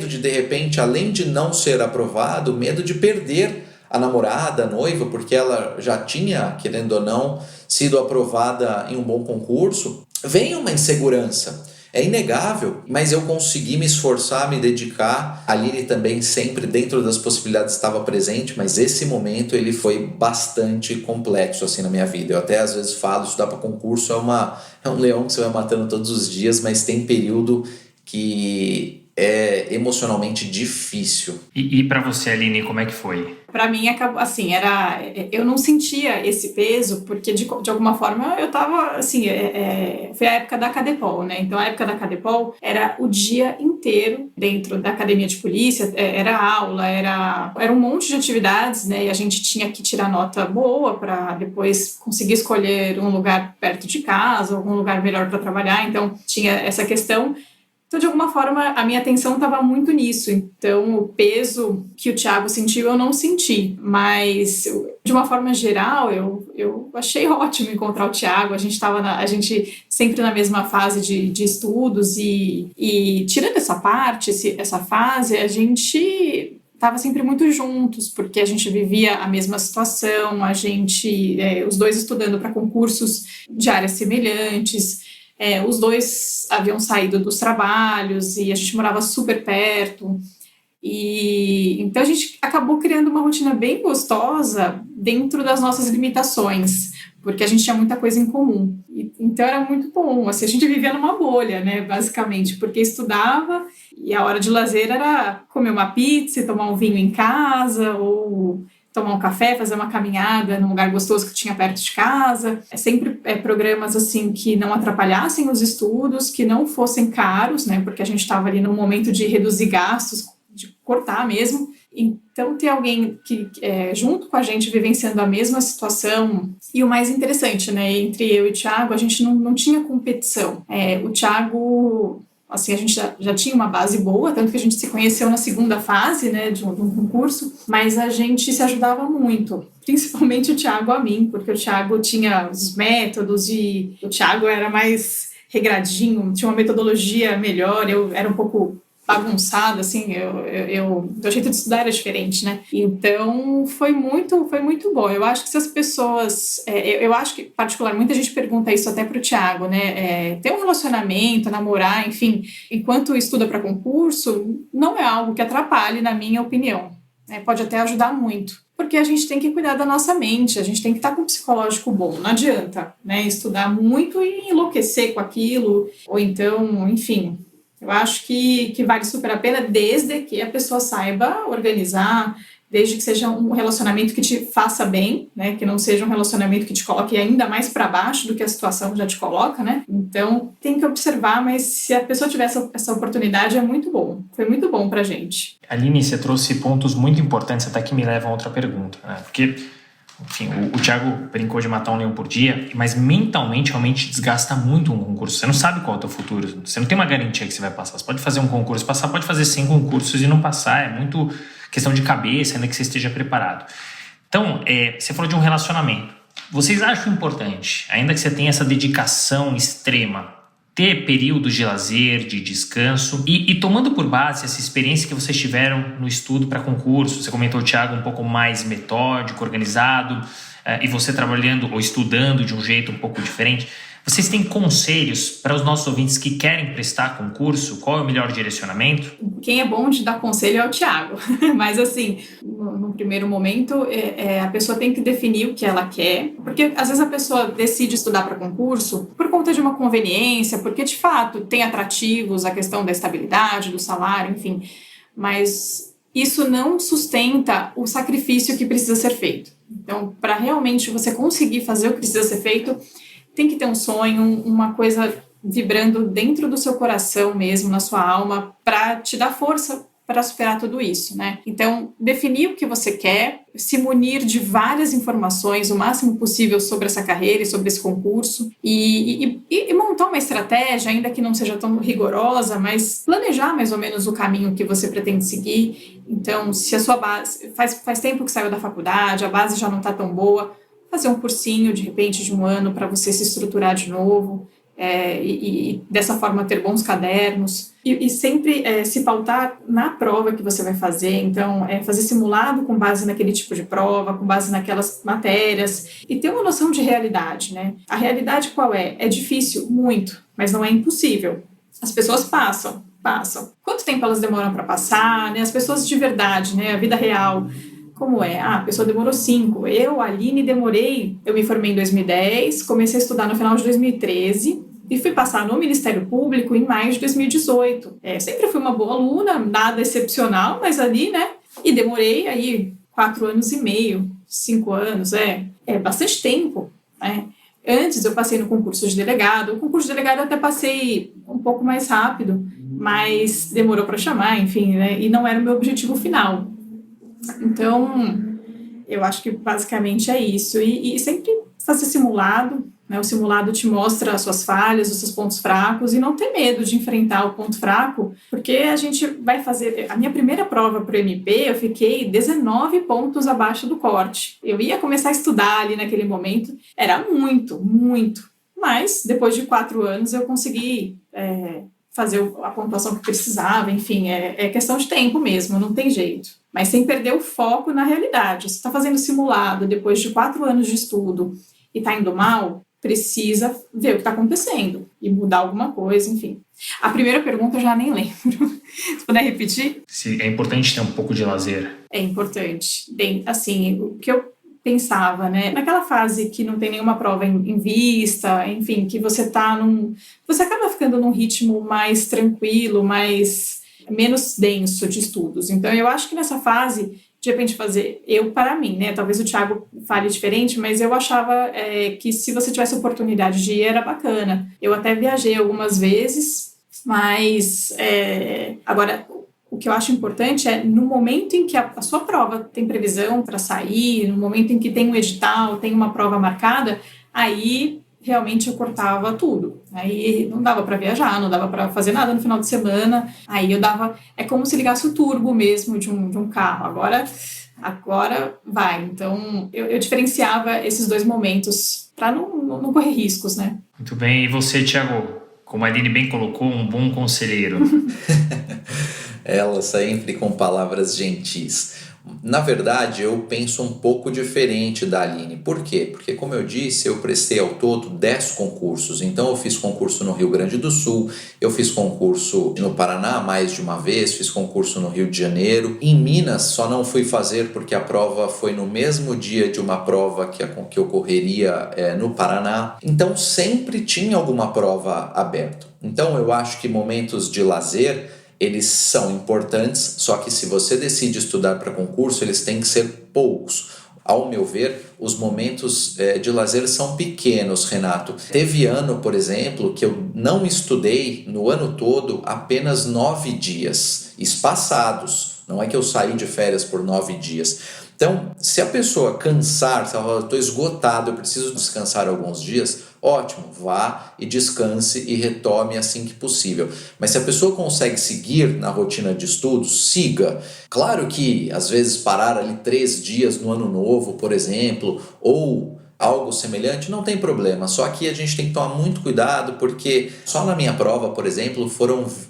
de repente, além de não ser aprovado, medo de perder a namorada, a noiva, porque ela já tinha, querendo ou não, sido aprovada em um bom concurso. Vem uma insegurança. É inegável, mas eu consegui me esforçar, me dedicar. A Aline também sempre dentro das possibilidades estava presente, mas esse momento ele foi bastante complexo assim na minha vida. Eu até às vezes falo, estudar para concurso é um leão que você vai matando todos os dias, mas tem período que é emocionalmente difícil. E para você, Aline, como é que foi? Para mim, acabou assim, eu não sentia esse peso, porque de alguma forma eu estava, assim, foi a época da Cadepol, né? Então, a época da Cadepol era o dia inteiro dentro da academia de polícia, era aula, era um monte de atividades, né? E a gente tinha que tirar nota boa para depois conseguir escolher um lugar perto de casa, algum lugar melhor para trabalhar. Então, tinha essa questão. Então, de alguma forma, a minha atenção estava muito nisso. Então, o peso que o Thiago sentiu, eu não senti. Mas, de uma forma geral, eu achei ótimo encontrar o Thiago. A gente sempre na mesma fase de estudos. E tirando essa parte, essa fase, a gente estava sempre muito juntos, porque a gente vivia a mesma situação, os dois estudando para concursos de áreas semelhantes. Os dois haviam saído dos trabalhos e a gente morava super perto. E então a gente acabou criando uma rotina bem gostosa dentro das nossas limitações, porque a gente tinha muita coisa em comum. Então era muito bom, assim, a gente vivia numa bolha, né, basicamente, porque estudava e a hora de lazer era comer uma pizza, tomar um vinho em casa, ou tomar um café, fazer uma caminhada num lugar gostoso que tinha perto de casa. Sempre programas assim que não atrapalhassem os estudos, que não fossem caros, né, porque a gente estava ali num momento de reduzir gastos, de cortar mesmo. Então, ter alguém que junto com a gente vivenciando a mesma situação. E o mais interessante, né, entre eu e o Thiago, a gente não tinha competição. O Thiago, assim, a gente já tinha uma base boa, tanto que a gente se conheceu na segunda fase, né, de um concurso, mas a gente se ajudava muito, principalmente o Thiago a mim, porque o Thiago tinha os métodos e o Thiago era mais regradinho, tinha uma metodologia melhor, eu era um pouco bagunçada, assim, o jeito de estudar era diferente, né? Então, foi muito bom. Eu acho que se as pessoas... eu acho que, particularmente, muita gente pergunta isso até pro Thiago, né? Ter um relacionamento, namorar, enfim, enquanto estuda para concurso, não é algo que atrapalhe, na minha opinião. Pode até ajudar muito. Porque a gente tem que cuidar da nossa mente, a gente tem que estar com um psicológico bom. Não adianta, né? Estudar muito e enlouquecer com aquilo, ou então, enfim... Eu acho que vale super a pena, desde que a pessoa saiba organizar, desde que seja um relacionamento que te faça bem, né? Que não seja um relacionamento que te coloque ainda mais para baixo do que a situação já te coloca, né? Então, tem que observar, mas se a pessoa tiver essa oportunidade, é muito bom. Foi muito bom pra gente. Aline, você trouxe pontos muito importantes, até que me levam a outra pergunta, né? Porque... Enfim, o Thiago brincou de matar um leão por dia, mas mentalmente realmente desgasta muito um concurso. Você não sabe qual é o teu futuro, você não tem uma garantia que você vai passar. Você pode fazer um concurso, passar, pode fazer 100 concursos e não passar. É muito questão de cabeça, ainda que você esteja preparado. Então, você falou de um relacionamento. Vocês acham importante, ainda que você tenha essa dedicação extrema, ter períodos de lazer, de descanso e tomando por base essa experiência que vocês tiveram no estudo para concurso? Você comentou, Thiago, um pouco mais metódico, organizado, e você trabalhando ou estudando de um jeito um pouco diferente. Vocês têm conselhos para os nossos ouvintes que querem prestar concurso? Qual é o melhor direcionamento? Quem é bom de dar conselho é o Thiago. Mas, assim, no primeiro momento, a pessoa tem que definir o que ela quer. Porque, às vezes, a pessoa decide estudar para concurso por conta de uma conveniência, porque, de fato, tem atrativos, a questão da estabilidade, do salário, enfim. Mas isso não sustenta o sacrifício que precisa ser feito. Então, para realmente você conseguir fazer o que precisa ser feito, tem que ter um sonho, uma coisa vibrando dentro do seu coração mesmo, na sua alma, para te dar força para superar tudo isso, né? Então, definir o que você quer, se munir de várias informações, o máximo possível sobre essa carreira e sobre esse concurso, e montar uma estratégia, ainda que não seja tão rigorosa, mas planejar mais ou menos o caminho que você pretende seguir. Então, se a sua base... Faz tempo que saiu da faculdade, a base já não está tão boa, fazer um cursinho, de repente, de um ano, para você se estruturar de novo, e dessa forma ter bons cadernos, e sempre se pautar na prova que você vai fazer. Então, fazer simulado com base naquele tipo de prova, com base naquelas matérias, e ter uma noção de realidade, né? A realidade qual é? É difícil? Muito, mas não é impossível. As pessoas passam. Quanto tempo elas demoram para passar, né? As pessoas de verdade, né? A vida real, como é? A pessoa demorou 5. Eu, Aline, demorei. Eu me formei em 2010, comecei a estudar no final de 2013 e fui passar no Ministério Público em maio de 2018. Sempre fui uma boa aluna, nada excepcional, mas ali, né? E demorei aí 4 anos e meio, 5 anos, bastante tempo, né? Antes eu passei no concurso de delegado. O concurso de delegado eu até passei um pouco mais rápido, mas demorou para chamar, enfim, né? E não era o meu objetivo final. Então, eu acho que basicamente é isso. E sempre fazer simulado, né? O simulado te mostra as suas falhas, os seus pontos fracos, e não ter medo de enfrentar o ponto fraco, porque a gente vai fazer... A minha primeira prova para o MP, eu fiquei 19 pontos abaixo do corte. Eu ia começar a estudar ali naquele momento, era muito. Mas, depois de 4 anos, eu consegui fazer a pontuação que precisava. Enfim, é questão de tempo mesmo, não tem jeito. Mas sem perder o foco na realidade. Se está fazendo simulado depois de 4 anos de estudo e está indo mal, precisa ver o que está acontecendo e mudar alguma coisa, enfim. A primeira pergunta eu já nem lembro. Se puder repetir? Se é importante ter um pouco de lazer. É importante. Bem, assim, o que eu pensava, né? Naquela fase que não tem nenhuma prova em vista, enfim, que você você acaba ficando num ritmo mais tranquilo, menos denso de estudos. Então, eu acho que nessa fase, de repente para mim, né? Talvez o Thiago fale diferente, mas eu achava que se você tivesse oportunidade de ir, era bacana. Eu até viajei algumas vezes, mas agora, o que eu acho importante é no momento em que a sua prova tem previsão para sair, no momento em que tem um edital, tem uma prova marcada, aí realmente eu cortava tudo. Aí não dava para viajar, não dava para fazer nada no final de semana. Aí é como se ligasse o turbo mesmo de um carro. Agora vai. Então eu diferenciava esses dois momentos para não correr riscos, né? Muito bem. E você, Thiago? Como a Aline bem colocou, um bom conselheiro. Ela sempre com palavras gentis. Na verdade, eu penso um pouco diferente da Aline. Por quê? Porque, como eu disse, eu prestei ao todo 10 concursos. Então, eu fiz concurso no Rio Grande do Sul, eu fiz concurso no Paraná mais de uma vez, fiz concurso no Rio de Janeiro. Em Minas, só não fui fazer porque a prova foi no mesmo dia de uma prova que ocorreria no Paraná. Então, sempre tinha alguma prova aberta. Então, eu acho que momentos de lazer eles são importantes, só que se você decide estudar para concurso, eles têm que ser poucos. Ao meu ver, os momentos de lazer são pequenos, Renato. Teve ano, por exemplo, que eu não estudei no ano todo apenas 9 dias, espaçados. Não é que eu saí de férias por 9 dias. Então, se a pessoa cansar, se ela fala, estou esgotado, eu preciso descansar alguns dias, ótimo, vá e descanse e retome assim que possível. Mas se a pessoa consegue seguir na rotina de estudos, siga. Claro que, às vezes, parar ali 3 dias no ano novo, por exemplo, ou algo semelhante, não tem problema. Só que a gente tem que tomar muito cuidado, porque só na minha prova, por exemplo,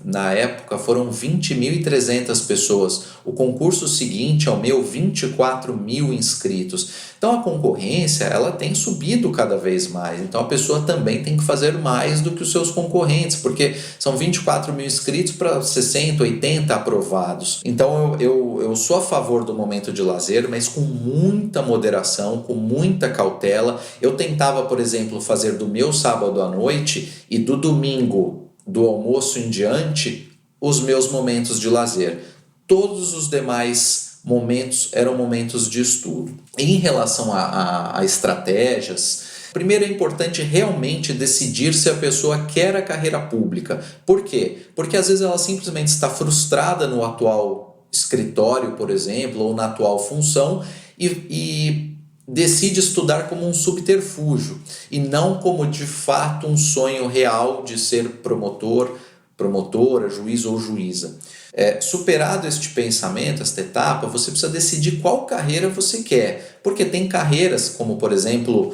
na época foram 20.300 pessoas. O concurso seguinte ao meu, 24 mil inscritos. Então a concorrência, ela tem subido cada vez mais. Então a pessoa também tem que fazer mais do que os seus concorrentes, porque são 24 mil inscritos para 60, 80 aprovados. Então eu sou a favor do momento de lazer, mas com muita moderação, com muita cautela. Eu tentava, por exemplo, fazer do meu sábado à noite e do domingo, do almoço em diante, os meus momentos de lazer. Todos os demais momentos eram momentos de estudo. Em relação a estratégias, primeiro é importante realmente decidir se a pessoa quer a carreira pública. Por quê? Porque às vezes ela simplesmente está frustrada no atual escritório, por exemplo, ou na atual função e decide estudar como um subterfúgio e não como de fato um sonho real de ser promotora, juiz ou juíza. Superado este pensamento, esta etapa, você precisa decidir qual carreira você quer, porque tem carreiras como, por exemplo,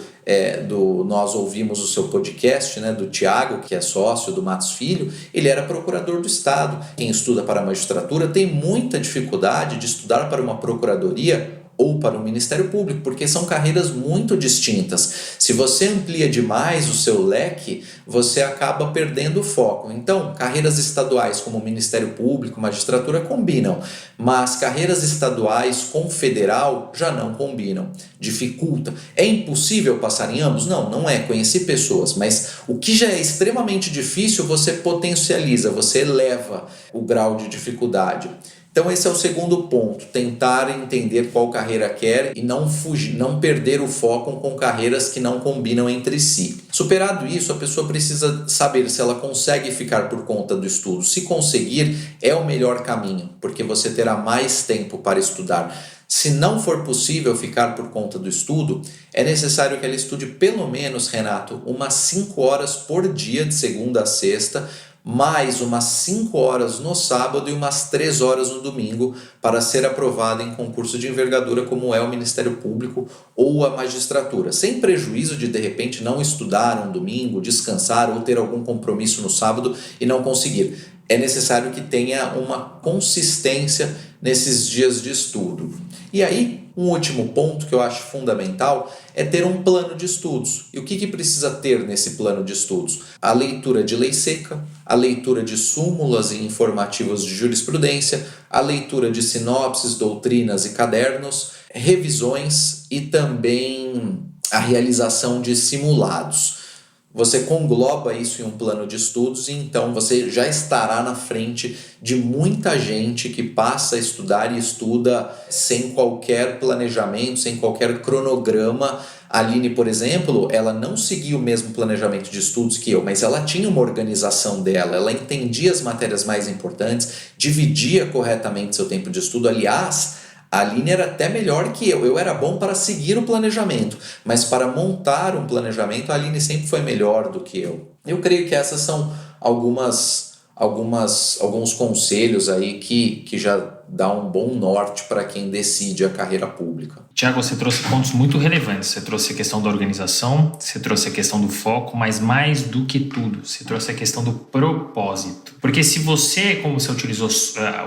nós ouvimos o seu podcast, né, do Thiago, que é sócio do Matos Filho, ele era procurador do Estado. Quem estuda para a magistratura tem muita dificuldade de estudar para uma procuradoria ou para o Ministério Público, porque são carreiras muito distintas. Se você amplia demais o seu leque, você acaba perdendo o foco. Então, carreiras estaduais como o Ministério Público, magistratura combinam, mas carreiras estaduais com federal já não combinam, dificulta. É impossível passar em ambos? Não, não é. Conheci pessoas, mas o que já é extremamente difícil, você potencializa, você eleva o grau de dificuldade. Então esse é o segundo ponto, tentar entender qual carreira quer e não fugir, não perder o foco com carreiras que não combinam entre si. Superado isso, a pessoa precisa saber se ela consegue ficar por conta do estudo. Se conseguir, é o melhor caminho, porque você terá mais tempo para estudar. Se não for possível ficar por conta do estudo, é necessário que ela estude pelo menos, Renato, umas 5 horas por dia de segunda a sexta, mais umas 5 horas no sábado e umas 3 horas no domingo para ser aprovado em concurso de envergadura como é o Ministério Público ou a magistratura, sem prejuízo de repente não estudar um domingo, descansar ou ter algum compromisso no sábado e não conseguir. É necessário que tenha uma consistência nesses dias de estudo. E aí, um último ponto que eu acho fundamental é ter um plano de estudos. E o que precisa ter nesse plano de estudos? A leitura de lei seca, a leitura de súmulas e informativos de jurisprudência, a leitura de sinopses, doutrinas e cadernos, revisões e também a realização de simulados. Você congloba isso em um plano de estudos e então você já estará na frente de muita gente que passa a estudar e estuda sem qualquer planejamento, sem qualquer cronograma. A Aline, por exemplo, ela não seguia o mesmo planejamento de estudos que eu, mas ela tinha uma organização dela, ela entendia as matérias mais importantes, dividia corretamente seu tempo de estudo. Aliás, a Aline era até melhor que eu era bom para seguir o planejamento, mas para montar um planejamento a Aline sempre foi melhor do que eu. Eu creio que essas são alguns conselhos aí que já dá um bom norte para quem decide a carreira pública. Tiago, você trouxe pontos muito relevantes. Você trouxe a questão da organização, você trouxe a questão do foco, mas mais do que tudo, você trouxe a questão do propósito. Porque se você, como você utilizou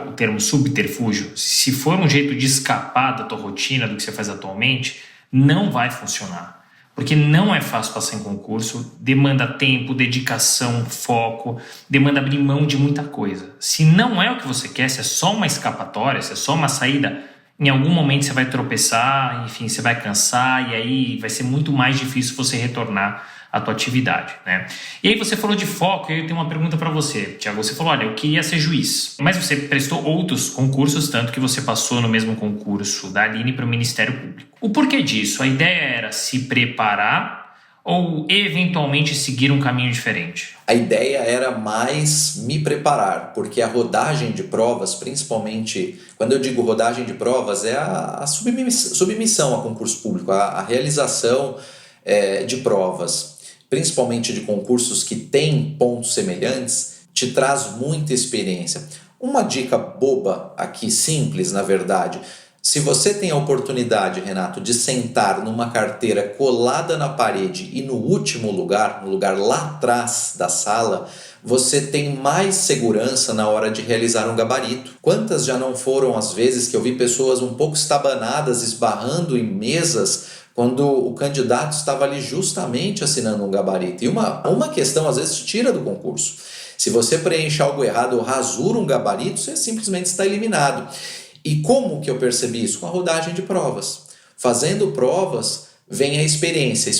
o termo subterfúgio, se for um jeito de escapar da tua rotina, do que você faz atualmente, não vai funcionar. Porque não é fácil passar em concurso, demanda tempo, dedicação, foco, demanda abrir mão de muita coisa. Se não é o que você quer, se é só uma escapatória, se é só uma saída, em algum momento você vai tropeçar, enfim, você vai cansar e aí vai ser muito mais difícil você retornar à tua atividade, né? E aí você falou de foco e eu tenho uma pergunta para você, Tiago. Você falou, olha, eu queria ser juiz, mas você prestou outros concursos, tanto que você passou no mesmo concurso da Aline para o Ministério Público. O porquê disso? A ideia era se preparar ou eventualmente seguir um caminho diferente? A ideia era mais me preparar, porque a rodagem de provas, principalmente, quando eu digo rodagem de provas, é a submissão a concurso público, a realização de provas, principalmente de concursos que têm pontos semelhantes, te traz muita experiência. Uma dica boba aqui, simples na verdade: se você tem a oportunidade, Renato, de sentar numa carteira colada na parede e no último lugar, no lugar lá atrás da sala, você tem mais segurança na hora de realizar um gabarito. Quantas já não foram as vezes que eu vi pessoas um pouco estabanadas, esbarrando em mesas, quando o candidato estava ali justamente assinando um gabarito? E uma questão às vezes te tira do concurso. Se você preenche algo errado ou rasura um gabarito, você simplesmente está eliminado. E como que eu percebi isso? Com a rodagem de provas. Fazendo provas, vem a experiência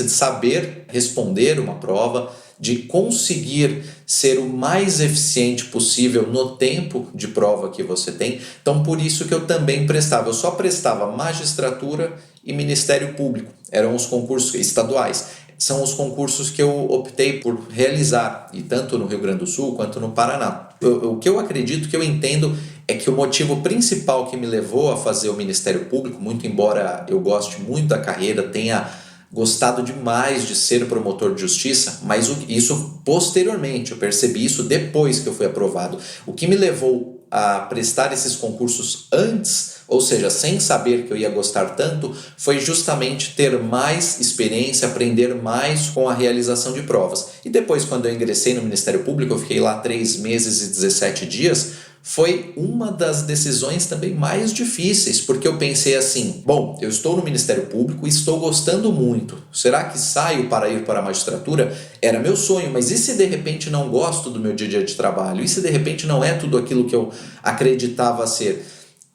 de saber responder uma prova, de conseguir ser o mais eficiente possível no tempo de prova que você tem. Então, por isso que eu também prestava. Eu só prestava magistratura e Ministério Público. Eram os concursos estaduais. São os concursos que eu optei por realizar, e tanto no Rio Grande do Sul quanto no Paraná. O que eu acredito, que eu entendo, é que o motivo principal que me levou a fazer o Ministério Público, muito embora eu goste muito da carreira, tenha gostado demais de ser promotor de justiça, mas isso posteriormente, eu percebi isso depois que eu fui aprovado. O que me levou a prestar esses concursos antes, ou seja, sem saber que eu ia gostar tanto, foi justamente ter mais experiência, aprender mais com a realização de provas. E depois, quando eu ingressei no Ministério Público, eu fiquei lá 3 meses e 17 dias, foi uma das decisões também mais difíceis, porque eu pensei assim: bom, eu estou no Ministério Público e estou gostando muito, será que saio para ir para a magistratura? Era meu sonho, mas e se de repente não gosto do meu dia a dia de trabalho? E se de repente não é tudo aquilo que eu acreditava ser?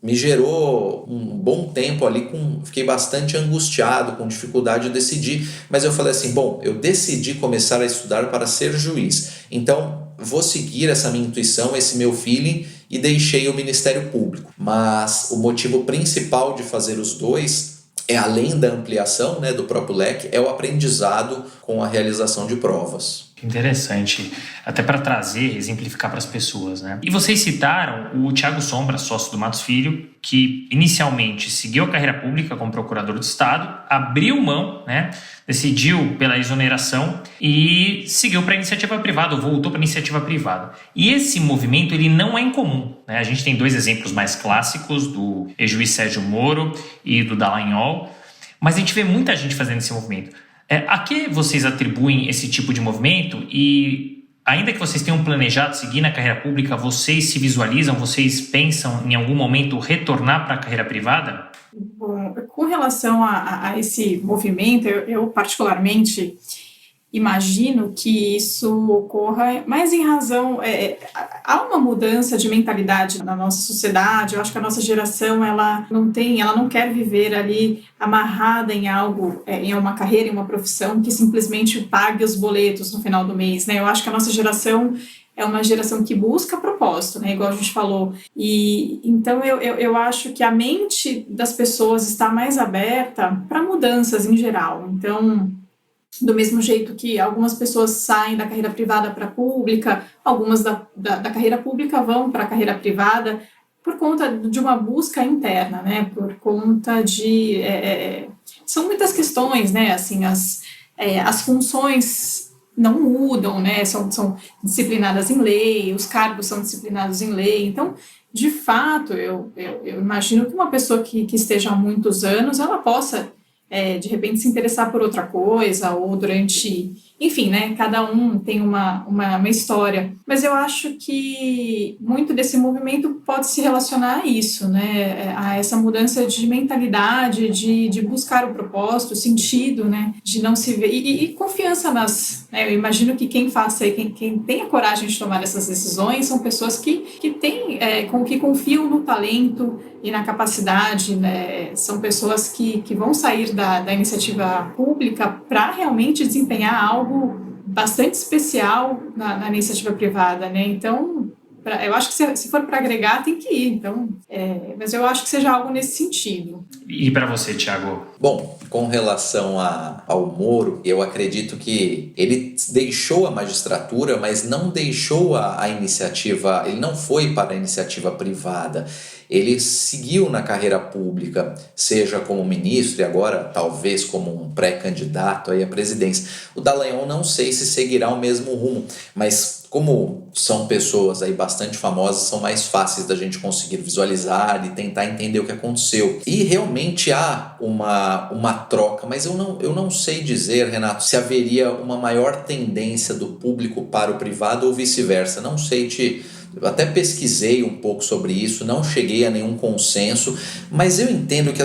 Me gerou um bom tempo ali, fiquei bastante angustiado, com dificuldade de decidir, mas eu falei assim: bom, eu decidi começar a estudar para ser juiz, então vou seguir essa minha intuição, esse meu feeling, e deixei o Ministério Público. Mas o motivo principal de fazer os dois é, além da ampliação, né, do próprio leque, é o aprendizado com a realização de provas. Interessante, até para trazer, exemplificar para as pessoas, né? E vocês citaram o Thiago Sombra, sócio do Matos Filho, que inicialmente seguiu a carreira pública como procurador do Estado, abriu mão, né? Decidiu pela exoneração e seguiu para a iniciativa privada, ou voltou para a iniciativa privada. E esse movimento, ele não é incomum, né? A gente tem 2 exemplos mais clássicos, do ex-juiz Sérgio Moro e do Dallagnol, mas a gente vê muita gente fazendo esse movimento. A que vocês atribuem esse tipo de movimento? E ainda que vocês tenham planejado seguir na carreira pública, vocês se visualizam, vocês pensam em algum momento retornar para a carreira privada? Bom, com relação a esse movimento, eu particularmente, imagino que isso ocorra mais em razão... há uma mudança de mentalidade na nossa sociedade. Eu acho que a nossa geração ela não quer viver ali amarrada em algo, em uma carreira, em uma profissão que simplesmente pague os boletos no final do mês, né? Eu acho que a nossa geração é uma geração que busca propósito, né? Igual a gente falou. E então eu acho que a mente das pessoas está mais aberta para mudanças em geral. Então, do mesmo jeito que algumas pessoas saem da carreira privada para a pública, algumas da carreira pública vão para a carreira privada por conta de uma busca interna, né? Por conta de... são muitas questões, né? Assim, as funções não mudam, né? São disciplinadas em lei, os cargos são disciplinados em lei. Então, de fato, eu imagino que uma pessoa que esteja há muitos anos, ela possa, de repente, se interessar por outra coisa, ou durante... Enfim, né? Cada um tem uma história. Mas eu acho que muito desse movimento pode se relacionar a isso, né? A essa mudança de mentalidade, de buscar o propósito, o sentido, né? De não se ver... E confiança nas... Né? Eu imagino que quem faça, quem tem a coragem de tomar essas decisões são pessoas que confiam no talento e na capacidade, né? São pessoas que vão sair da iniciativa pública para realmente desempenhar algo bastante especial na iniciativa privada, né? Então, eu acho que se for para agregar, tem que ir. Então, mas eu acho que seja algo nesse sentido. E para você, Thiago? Bom, com relação ao Moro, eu acredito que ele deixou a magistratura, mas não deixou a iniciativa, ele não foi para a iniciativa privada. Ele seguiu na carreira pública, seja como ministro e agora talvez como um pré-candidato aí à presidência. O Dallagnol não sei se seguirá o mesmo rumo, mas como são pessoas aí bastante famosas, são mais fáceis da gente conseguir visualizar e tentar entender o que aconteceu. E realmente há uma troca, mas eu não sei dizer, Renato, se haveria uma maior tendência do público para o privado ou vice-versa. Não sei eu até pesquisei um pouco sobre isso, não cheguei a nenhum consenso, mas eu entendo que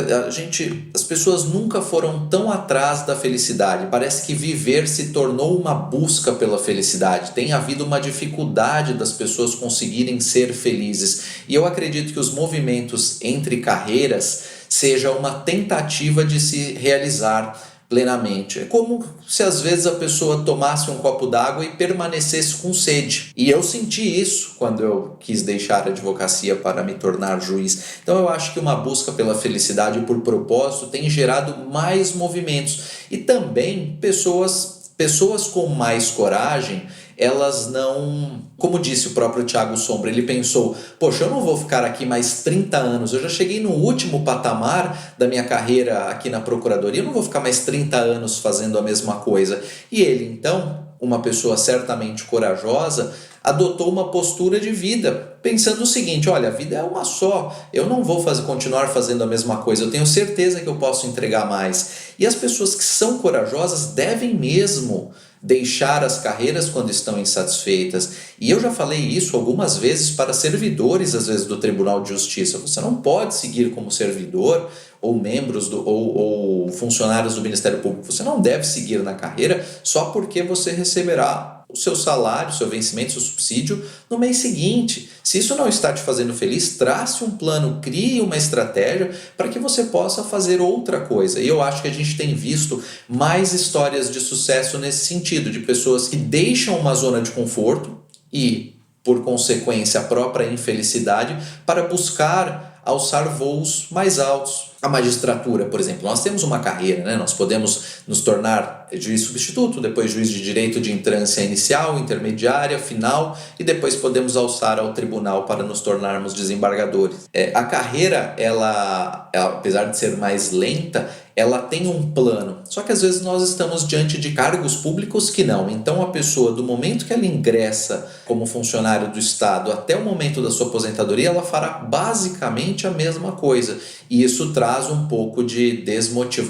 as pessoas nunca foram tão atrás da felicidade. Parece que viver se tornou uma busca pela felicidade. Tem havido uma dificuldade das pessoas conseguirem ser felizes. E eu acredito que os movimentos entre carreiras seja uma tentativa de se realizar plenamente. É como se às vezes a pessoa tomasse um copo d'água e permanecesse com sede. E eu senti isso quando eu quis deixar a advocacia para me tornar juiz. Então eu acho que uma busca pela felicidade e por propósito tem gerado mais movimentos. E também pessoas com mais coragem, elas não... Como disse o próprio Thiago Sombra, ele pensou, poxa, eu não vou ficar aqui mais 30 anos, eu já cheguei no último patamar da minha carreira aqui na Procuradoria, eu não vou ficar mais 30 anos fazendo a mesma coisa. E ele, então, uma pessoa certamente corajosa, adotou uma postura de vida, pensando o seguinte, olha, a vida é uma só, eu não vou continuar fazendo a mesma coisa, eu tenho certeza que eu posso entregar mais. E as pessoas que são corajosas devem mesmo deixar as carreiras quando estão insatisfeitas. E eu já falei isso algumas vezes para servidores, às vezes, do Tribunal de Justiça. Você não pode seguir como servidor ou membros ou funcionários do Ministério Público. Você não deve seguir na carreira só porque você receberá o seu salário, seu vencimento, seu subsídio no mês seguinte. Se isso não está te fazendo feliz, trace um plano, crie uma estratégia para que você possa fazer outra coisa. E eu acho que a gente tem visto mais histórias de sucesso nesse sentido, de pessoas que deixam uma zona de conforto e, por consequência, a própria infelicidade para buscar alçar voos mais altos. A magistratura, por exemplo, nós temos uma carreira, né? Nós podemos nos tornar juiz substituto, depois juiz de direito de entrância inicial, intermediária, final, e depois podemos alçar ao tribunal para nos tornarmos desembargadores. A carreira, ela, apesar de ser mais lenta, ela tem um plano, só que às vezes nós estamos diante de cargos públicos que não. Então a pessoa, do momento que ela ingressa como funcionário do Estado até o momento da sua aposentadoria, ela fará basicamente a mesma coisa. E isso traz um pouco de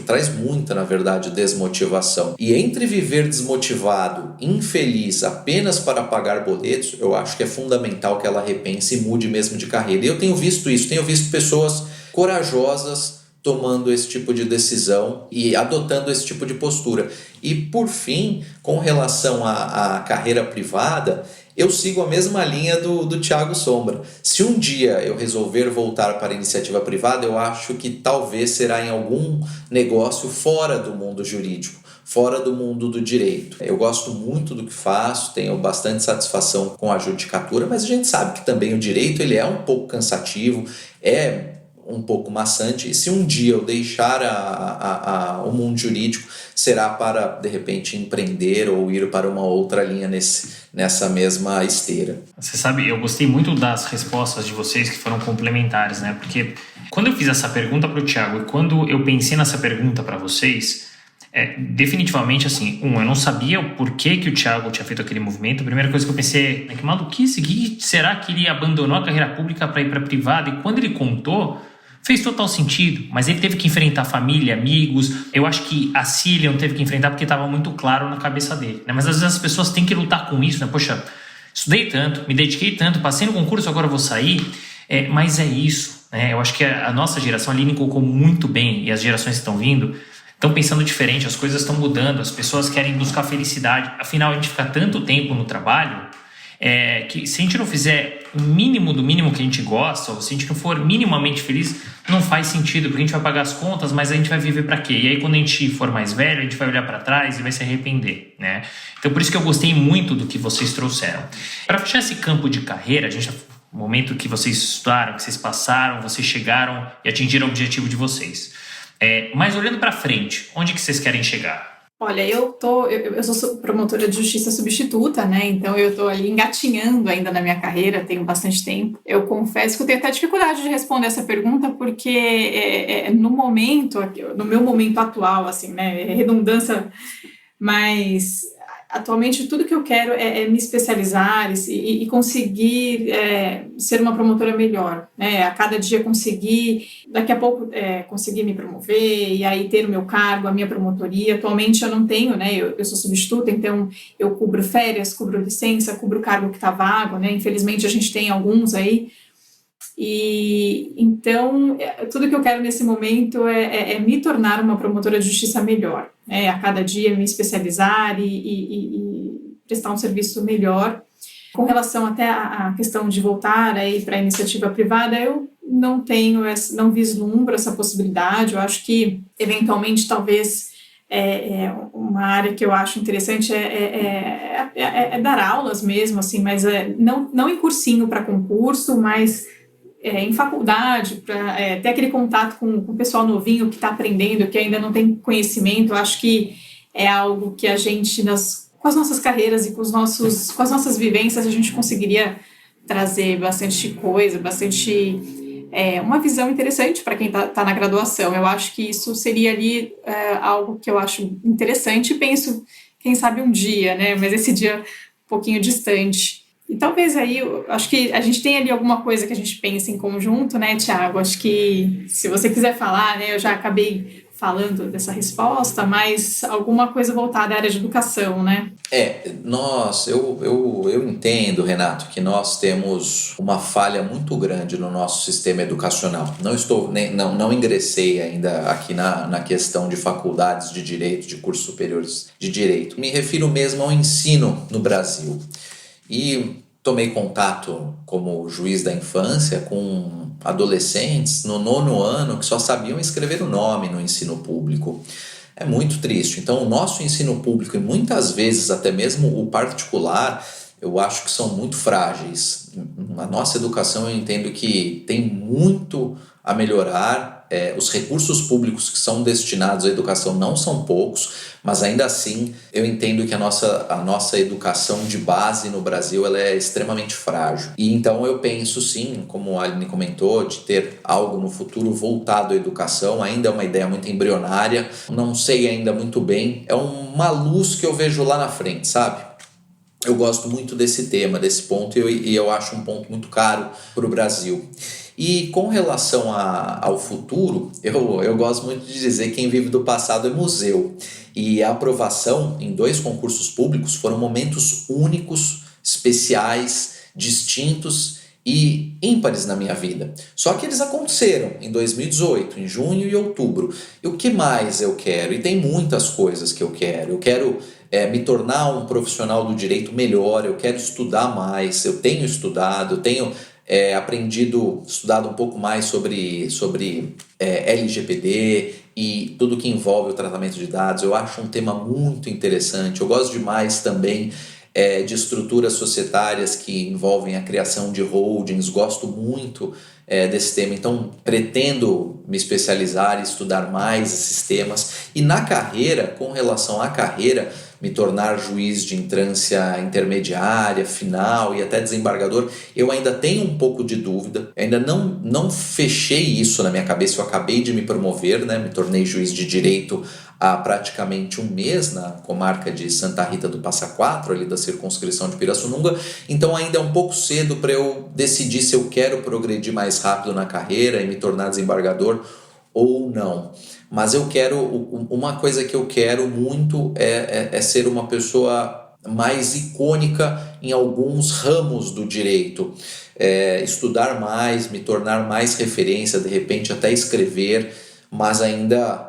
traz muita, na verdade, desmotivação. E entre viver desmotivado, infeliz, apenas para pagar boletos, eu acho que é fundamental que ela repense e mude mesmo de carreira. E eu tenho visto isso, tenho visto pessoas corajosas tomando esse tipo de decisão e adotando esse tipo de postura. E, por fim, com relação à carreira privada, eu sigo a mesma linha do Thiago Sombra. Se um dia eu resolver voltar para a iniciativa privada, eu acho que talvez será em algum negócio fora do mundo jurídico, fora do mundo do direito. Eu gosto muito do que faço, tenho bastante satisfação com a judicatura, mas a gente sabe que também o direito ele é um pouco cansativo, é um pouco maçante, e se um dia eu deixar o mundo jurídico, será para, de repente, empreender ou ir para uma outra linha nessa mesma esteira. Você sabe, eu gostei muito das respostas de vocês que foram complementares, né? Porque quando eu fiz essa pergunta para o Thiago e quando eu pensei nessa pergunta para vocês, definitivamente, assim, eu não sabia o porquê que o Thiago tinha feito aquele movimento. A primeira coisa que eu pensei é que maluquice, que será que ele abandonou a carreira pública para ir para a privada? E quando ele contou, fez total sentido, mas ele teve que enfrentar família, amigos. Eu acho que a Cília não teve que enfrentar porque estava muito claro na cabeça dele, né? Mas às vezes as pessoas têm que lutar com isso, né? Poxa, estudei tanto, me dediquei tanto, passei no concurso, agora vou sair. Mas é isso, né? Eu acho que a nossa geração, a Aline colocou muito bem, e as gerações que estão vindo estão pensando diferente, as coisas estão mudando, as pessoas querem buscar felicidade. Afinal, a gente fica tanto tempo no trabalho que se a gente não fizer o mínimo do mínimo que a gente gosta, ou se a gente não for minimamente feliz, não faz sentido, porque a gente vai pagar as contas, mas a gente vai viver para quê? E aí quando a gente for mais velho, a gente vai olhar para trás e vai se arrepender, né? Então por isso que eu gostei muito do que vocês trouxeram. Para fechar esse campo de carreira, no momento que vocês estudaram, que vocês passaram, vocês chegaram e atingiram o objetivo de vocês. Mas olhando para frente, onde que vocês querem chegar? Olha, eu sou promotora de justiça substituta, né? Então eu tô ali engatinhando ainda na minha carreira, tenho bastante tempo. Eu confesso que eu tenho até dificuldade de responder essa pergunta, porque no meu momento atual, assim, né? Redundância, mas atualmente tudo que eu quero é me especializar e conseguir ser uma promotora melhor, né? A cada dia conseguir, daqui a pouco conseguir me promover e aí ter o meu cargo, a minha promotoria. Atualmente eu não tenho, né? Eu sou substituta, então eu cubro férias, cubro licença, cubro o cargo que está vago, né? Infelizmente a gente tem alguns aí. E então tudo que eu quero nesse momento é me tornar uma promotora de justiça melhor, né? A cada dia me especializar e prestar um serviço melhor. Com relação até à questão de voltar aí para a iniciativa privada, eu não vislumbro essa possibilidade. Eu acho que eventualmente talvez uma área que eu acho interessante é dar aulas mesmo, assim, mas não em cursinho para concurso, mas em faculdade, para ter aquele contato com o pessoal novinho que está aprendendo, que ainda não tem conhecimento. Eu acho que é algo que a gente, com as nossas carreiras e com as nossas vivências, a gente conseguiria trazer bastante coisa, uma visão interessante para quem está na graduação. Eu acho que isso seria ali algo que eu acho interessante e penso, quem sabe um dia, né? Mas esse dia um pouquinho distante. E talvez aí, acho que a gente tem ali alguma coisa que a gente pensa em conjunto, né, Thiago? Acho que se você quiser falar, né, eu já acabei falando dessa resposta, mas alguma coisa voltada à área de educação, né? Eu entendo, Renato, que nós temos uma falha muito grande no nosso sistema educacional. Não ingressei ainda aqui na questão de faculdades de direito, de cursos superiores de direito. Me refiro mesmo ao ensino no Brasil. E tomei contato como juiz da infância com adolescentes no 9º ano que só sabiam escrever o nome no ensino público. É muito triste. Então, o nosso ensino público, e muitas vezes até mesmo o particular, eu acho que são muito frágeis. A nossa educação, eu entendo que tem muito a melhorar. Os recursos públicos que são destinados à educação não são poucos, mas ainda assim eu entendo que a nossa educação de base no Brasil ela é extremamente frágil. E então eu penso sim, como a Aline comentou, de ter algo no futuro voltado à educação. Ainda é uma ideia muito embrionária, não sei ainda muito bem, é uma luz que eu vejo lá na frente, sabe? Eu gosto muito desse tema, desse ponto, e eu acho um ponto muito caro para o Brasil. E com relação ao futuro, eu gosto muito de dizer que quem vive do passado é museu. E a aprovação em 2 concursos públicos foram momentos únicos, especiais, distintos e ímpares na minha vida. Só que eles aconteceram em 2018, em junho e outubro. E o que mais eu quero? E tem muitas coisas que eu quero. Eu quero me tornar um profissional do direito melhor, eu quero estudar mais, eu tenho estudado, eu tenho estudado um pouco mais sobre LGPD e tudo que envolve o tratamento de dados. Eu acho um tema muito interessante. Eu gosto demais também de estruturas societárias que envolvem a criação de holdings, gosto muito desse tema, então pretendo me especializar e estudar mais esses temas. E na carreira, com relação à carreira, me tornar juiz de entrância intermediária, final e até desembargador, eu ainda tenho um pouco de dúvida, ainda não fechei isso na minha cabeça. Eu acabei de me promover, né? Me tornei juiz de direito há praticamente um mês na comarca de Santa Rita do Passa Quatro, ali da circunscrição de Pirassununga, então ainda é um pouco cedo para eu decidir se eu quero progredir mais rápido na carreira e me tornar desembargador ou não. Mas uma coisa que eu quero muito é ser uma pessoa mais icônica em alguns ramos do direito, estudar mais, me tornar mais referência, de repente até escrever, mas ainda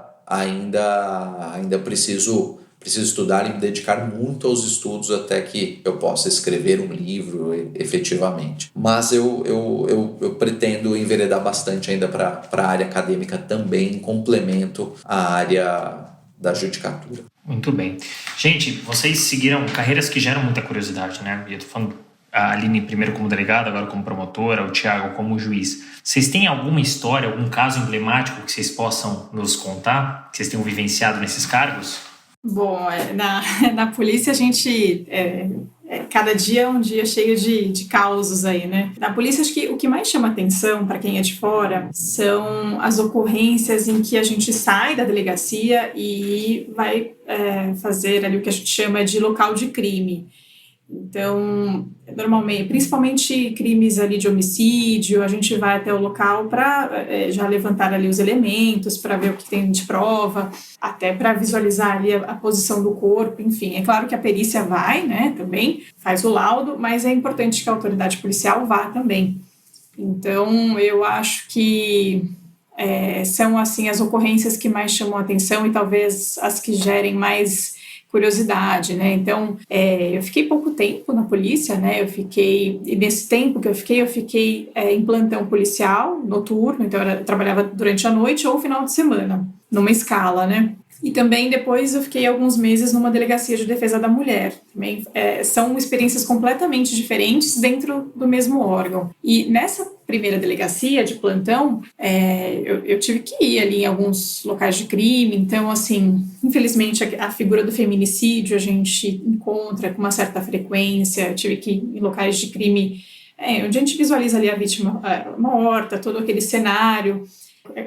preciso estudar e me dedicar muito aos estudos até que eu possa escrever um livro efetivamente. Mas eu pretendo enveredar bastante ainda para a área acadêmica também, em complemento à área da judicatura. Muito bem. Gente, vocês seguiram carreiras que geram muita curiosidade, né? Eu tô falando a Aline primeiro como delegada, agora como promotora, o Thiago como juiz. Vocês têm alguma história, algum caso emblemático que vocês possam nos contar, que vocês tenham vivenciado nesses cargos? Bom, na polícia a gente... cada dia é um dia cheio de causos aí, né? Na polícia, acho que o que mais chama atenção para quem é de fora são as ocorrências em que a gente sai da delegacia e vai fazer ali o que a gente chama de local de crime. Então, normalmente, principalmente crimes ali de homicídio, a gente vai até o local para já levantar ali os elementos, para ver o que tem de prova, até para visualizar ali a posição do corpo, enfim. É claro que a perícia vai, né, também, faz o laudo, mas é importante que a autoridade policial vá também. Então, eu acho que são, assim, as ocorrências que mais chamam a atenção e talvez as que gerem mais curiosidade, né? Então, eu fiquei pouco tempo na polícia, né? E nesse tempo que eu fiquei em plantão policial noturno, então eu trabalhava durante a noite ou final de semana, numa escala, né? E também depois eu fiquei alguns meses numa delegacia de defesa da mulher. Também são experiências completamente diferentes dentro do mesmo órgão. E nessa primeira delegacia de plantão, eu tive que ir ali em alguns locais de crime. Então, assim, infelizmente a figura do feminicídio a gente encontra com uma certa frequência. Eu tive que ir em locais de crime onde a gente visualiza ali a vítima morta, todo aquele cenário.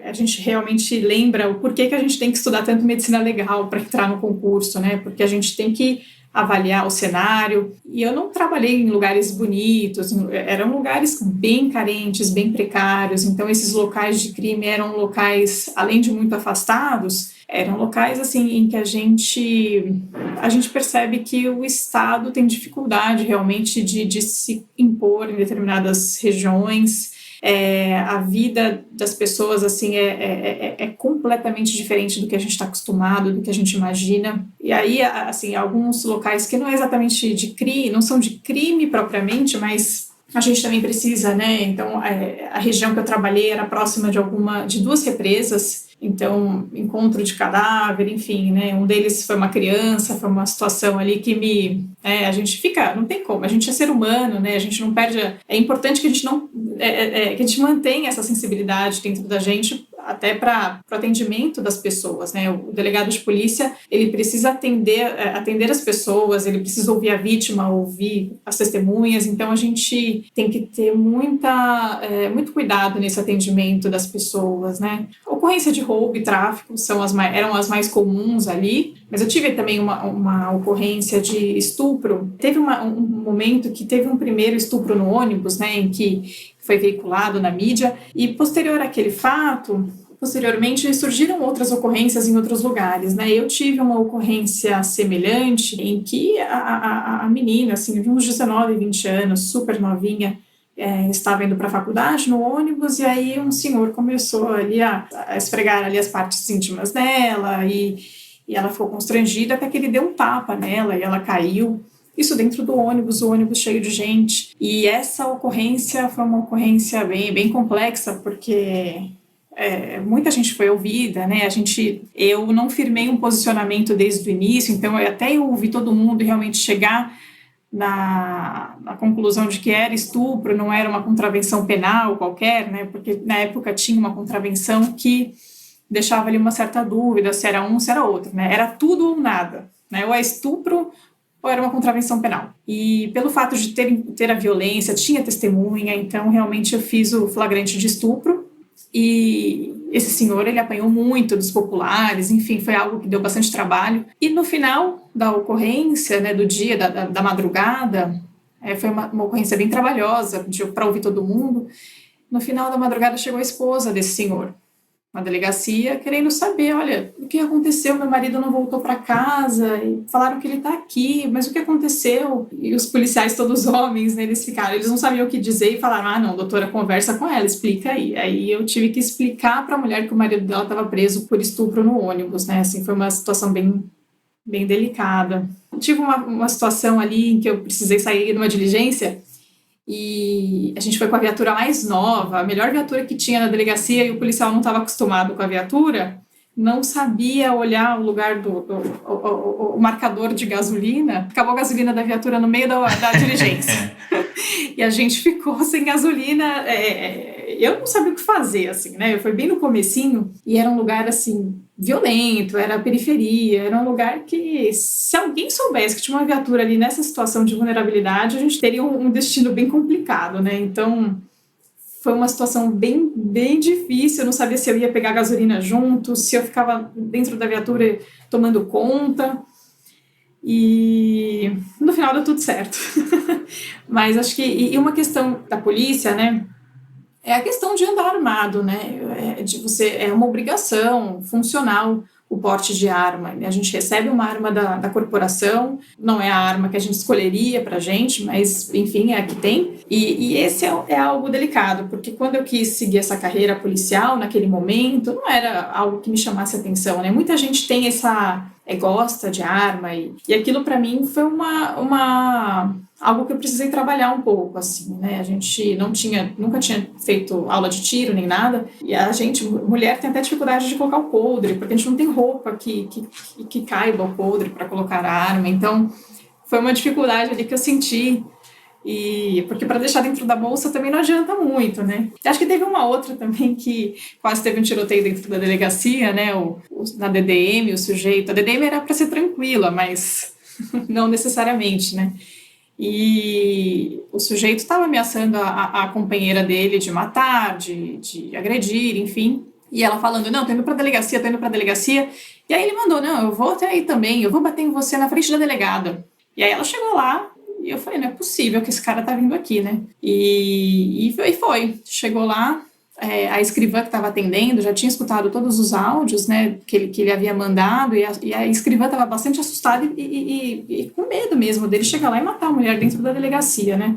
A gente realmente lembra o porquê que a gente tem que estudar tanto medicina legal para entrar no concurso, né? Porque a gente tem que avaliar o cenário. E eu não trabalhei em lugares bonitos, eram lugares bem carentes, bem precários. Então, esses locais de crime eram locais, além de muito afastados, eram locais assim em que a gente percebe que o Estado tem dificuldade realmente de se impor em determinadas regiões. A vida das pessoas assim é completamente diferente do que a gente está acostumado, do que a gente imagina. E aí, assim, alguns locais que não é exatamente de crime, não são de crime propriamente, mas a gente também precisa, né? Então, a região que eu trabalhei era próxima de duas represas. Então, encontro de cadáver, enfim, né? Um deles foi uma criança, foi uma situação ali que a gente fica, não tem como, a gente é ser humano, né? A gente não perde. É importante que a gente que a gente mantenha essa sensibilidade dentro da gente, até para o atendimento das pessoas, né? O delegado de polícia, ele precisa atender as pessoas, ele precisa ouvir a vítima, ouvir as testemunhas, então a gente tem que ter muito cuidado nesse atendimento das pessoas, né? A ocorrência de roubo e tráfico eram as mais comuns ali, mas eu tive também uma ocorrência de estupro. Teve um momento que teve um primeiro estupro no ônibus, né, em que foi veiculado na mídia, e posteriormente surgiram outras ocorrências em outros lugares, né? Eu tive uma ocorrência semelhante em que a menina, assim, de uns 19, 20 anos, super novinha, estava indo para a faculdade no ônibus, e aí um senhor começou ali a esfregar ali as partes íntimas dela, e ela ficou constrangida até que ele deu um tapa nela e ela caiu. Isso dentro do ônibus, o ônibus cheio de gente. E essa ocorrência foi uma ocorrência bem complexa, porque muita gente foi ouvida, né? Eu não firmei um posicionamento desde o início, então até eu ouvi todo mundo realmente chegar na conclusão de que era estupro, não era uma contravenção penal qualquer, né? Porque na época tinha uma contravenção que deixava ali uma certa dúvida se era um, se era outro, né? Era tudo ou nada, né? Ou é estupro ou era uma contravenção penal. E pelo fato de ter a violência, tinha testemunha, então realmente eu fiz o flagrante de estupro. E esse senhor, ele apanhou muito dos populares, enfim, foi algo que deu bastante trabalho. E no final da ocorrência, né, do dia, da madrugada, foi uma ocorrência bem trabalhosa, para ouvir todo mundo. No final da madrugada chegou a esposa desse senhor na delegacia, querendo saber, olha, o que aconteceu? Meu marido não voltou para casa, e falaram que ele está aqui, mas o que aconteceu? E os policiais, todos homens, né, eles não sabiam o que dizer e falaram, não, doutora, conversa com ela, explica aí. Aí eu tive que explicar para a mulher que o marido dela estava preso por estupro no ônibus, né, assim, foi uma situação bem delicada. Tive uma situação ali em que eu precisei sair de uma diligência, e a gente foi com a viatura mais nova, a melhor viatura que tinha na delegacia, e o policial não estava acostumado com a viatura, não sabia olhar o lugar o marcador de gasolina, acabou a gasolina da viatura no meio da diligência. E a gente ficou sem gasolina, eu não sabia o que fazer, assim, né? Foi bem no comecinho, e era um lugar, assim, violento, era a periferia, era um lugar que, se alguém soubesse que tinha uma viatura ali nessa situação de vulnerabilidade, a gente teria um destino bem complicado, né? Então, foi uma situação bem difícil, eu não sabia se eu ia pegar gasolina junto, se eu ficava dentro da viatura tomando conta, e no final deu tudo certo. Mas acho que, e uma questão da polícia, né, é a questão de andar armado, né, é uma obrigação funcional o porte de arma. A gente recebe uma arma da corporação, não é a arma que a gente escolheria para a gente, mas, enfim, é a que tem. E esse é algo delicado, porque quando eu quis seguir essa carreira policial, naquele momento, não era algo que me chamasse atenção, né? Muita gente tem gosta de arma, e aquilo para mim foi algo que eu precisei trabalhar um pouco, assim, né? A gente nunca tinha feito aula de tiro nem nada, e a gente, mulher, tem até dificuldade de colocar o coldre, porque a gente não tem roupa que caiba o coldre para colocar a arma, então foi uma dificuldade ali que eu senti, porque para deixar dentro da bolsa também não adianta muito, né? Acho que teve uma outra também que quase teve um tiroteio dentro da delegacia, né? Na DDM, o sujeito... A DDM era para ser tranquila, mas não necessariamente, né? E o sujeito estava ameaçando a companheira dele de matar, de agredir, enfim. E ela falando, não, tô indo pra delegacia. E aí ele mandou, não, eu vou até aí também, eu vou bater em você na frente da delegada. E aí ela chegou lá, e eu falei, não é possível que esse cara tá vindo aqui, né? E foi. Chegou lá, a escrivã que estava atendendo já tinha escutado todos os áudios, né, que ele havia mandado, e a escrivã estava bastante assustada e com medo mesmo dele chegar lá e matar a mulher dentro da delegacia, né?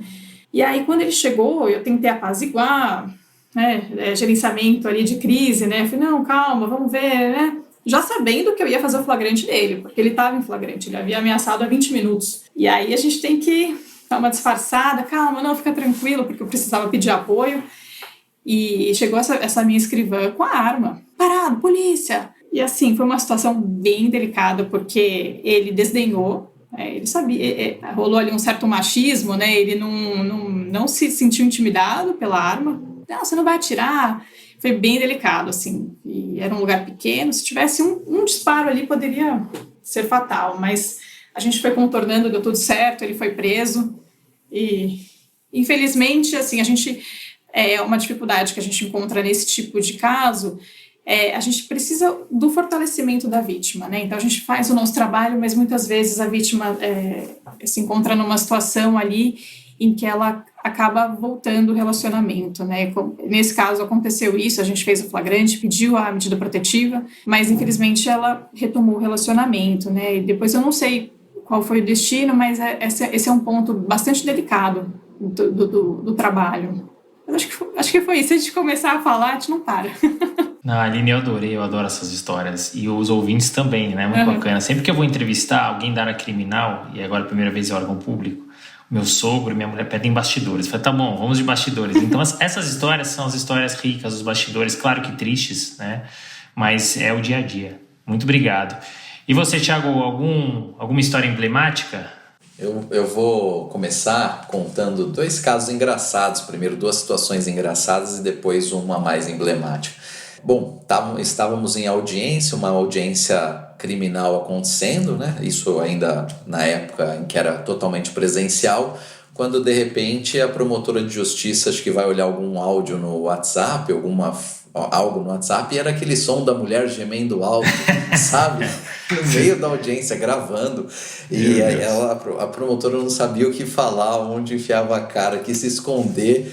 E aí, quando ele chegou, eu tentei apaziguar, né, gerenciamento ali de crise, né? Eu falei, não, calma, vamos ver, né? Já sabendo que eu ia fazer o flagrante dele, porque ele estava em flagrante, ele havia ameaçado há 20 minutos. E aí a gente tem que dar uma disfarçada, calma, não, fica tranquilo, porque eu precisava pedir apoio. E chegou essa minha escrivã com a arma. Parado, polícia! E assim, foi uma situação bem delicada, porque ele desdenhou, ele sabia, rolou ali um certo machismo, né? Ele não se sentiu intimidado pela arma. Não, você não vai atirar. Foi bem delicado, assim. E era um lugar pequeno, se tivesse um disparo ali poderia ser fatal, mas a gente foi contornando, deu tudo certo, ele foi preso. E, infelizmente, assim, uma dificuldade que a gente encontra nesse tipo de caso, a gente precisa do fortalecimento da vítima, né? Então a gente faz o nosso trabalho, mas muitas vezes a vítima se encontra numa situação ali em que ela acaba voltando o relacionamento, né? Nesse caso aconteceu isso, a gente fez o flagrante, pediu a medida protetiva, mas infelizmente ela retomou o relacionamento, né? E depois eu não sei qual foi o destino, mas esse é um ponto bastante delicado do trabalho. Mas acho que foi isso. Se a gente começar a falar, a gente não para. Não, Aline, eu adoro essas histórias. E os ouvintes também, né? Muito bacana. Sempre que eu vou entrevistar alguém da área criminal, e agora a primeira vez em órgão público, meu sogro e minha mulher pedem bastidores. Eu falei, tá bom, vamos de bastidores. Então, essas histórias são as histórias ricas, os bastidores, claro que tristes, né? Mas é o dia a dia. Muito obrigado. E você, Thiago, alguma história emblemática? Eu vou começar contando 2 casos engraçados. Primeiro 2 situações engraçadas e depois uma mais emblemática. Bom, estávamos em audiência, uma audiência criminal acontecendo, né? Isso ainda na época em que era totalmente presencial, quando de repente a promotora de justiça acho que vai olhar algum áudio no WhatsApp, algo no WhatsApp, e era aquele som da mulher gemendo alto, sabe? No meio da audiência, gravando. E aí a promotora não sabia o que falar, onde enfiava a cara, que se esconder.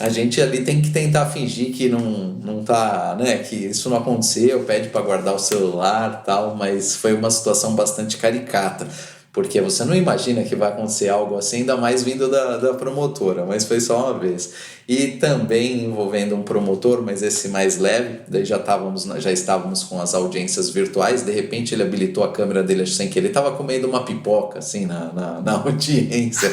A gente ali tem que tentar fingir que não tá, né, que isso não aconteceu, pede para guardar o celular e tal, mas foi uma situação bastante caricata, porque você não imagina que vai acontecer algo assim, ainda mais vindo da promotora, mas foi só uma vez. E também envolvendo um promotor, mas esse mais leve, daí já estávamos com as audiências virtuais, de repente ele habilitou a câmera dele sem querer, ele estava comendo uma pipoca assim na audiência.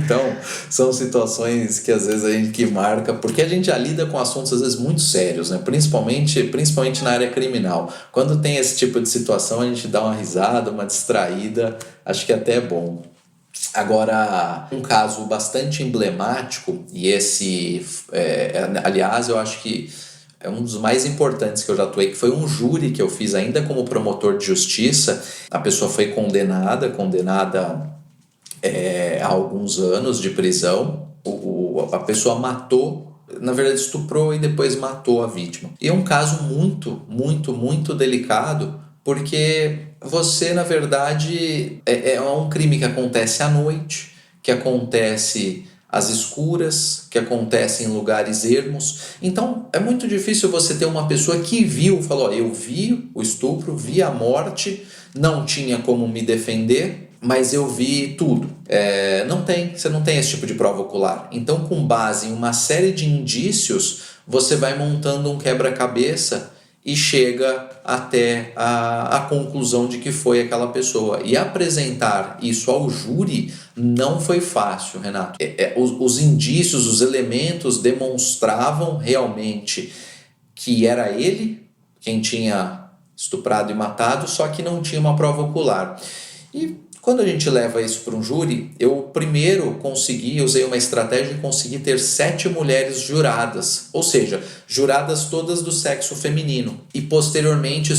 Então, são situações que às vezes a gente que marca, porque a gente já lida com assuntos às vezes muito sérios, né? Principalmente na área criminal. Quando tem esse tipo de situação, a gente dá uma risada, uma distraída, acho que até é bom. Agora, um caso bastante emblemático, e esse, aliás, eu acho que é um dos mais importantes que eu já atuei, que foi um júri que eu fiz ainda como promotor de justiça. A pessoa foi condenada a alguns anos de prisão. A pessoa matou, na verdade estuprou e depois matou a vítima. E é um caso muito, muito, muito delicado, porque você, na verdade, é um crime que acontece à noite, que acontece às escuras, que acontece em lugares ermos. Então, é muito difícil você ter uma pessoa que falou, eu vi o estupro, vi a morte, não tinha como me defender, mas eu vi tudo. Você não tem esse tipo de prova ocular. Então, com base em uma série de indícios, você vai montando um quebra-cabeça e chega até a conclusão de que foi aquela pessoa. E apresentar isso ao júri não foi fácil, Renato. Os indícios, os elementos demonstravam realmente que era ele quem tinha estuprado e matado, só que não tinha uma prova ocular. E quando a gente leva isso para um júri, eu primeiro usei uma estratégia e consegui ter 7 mulheres juradas, ou seja, juradas todas do sexo feminino. E posteriormente,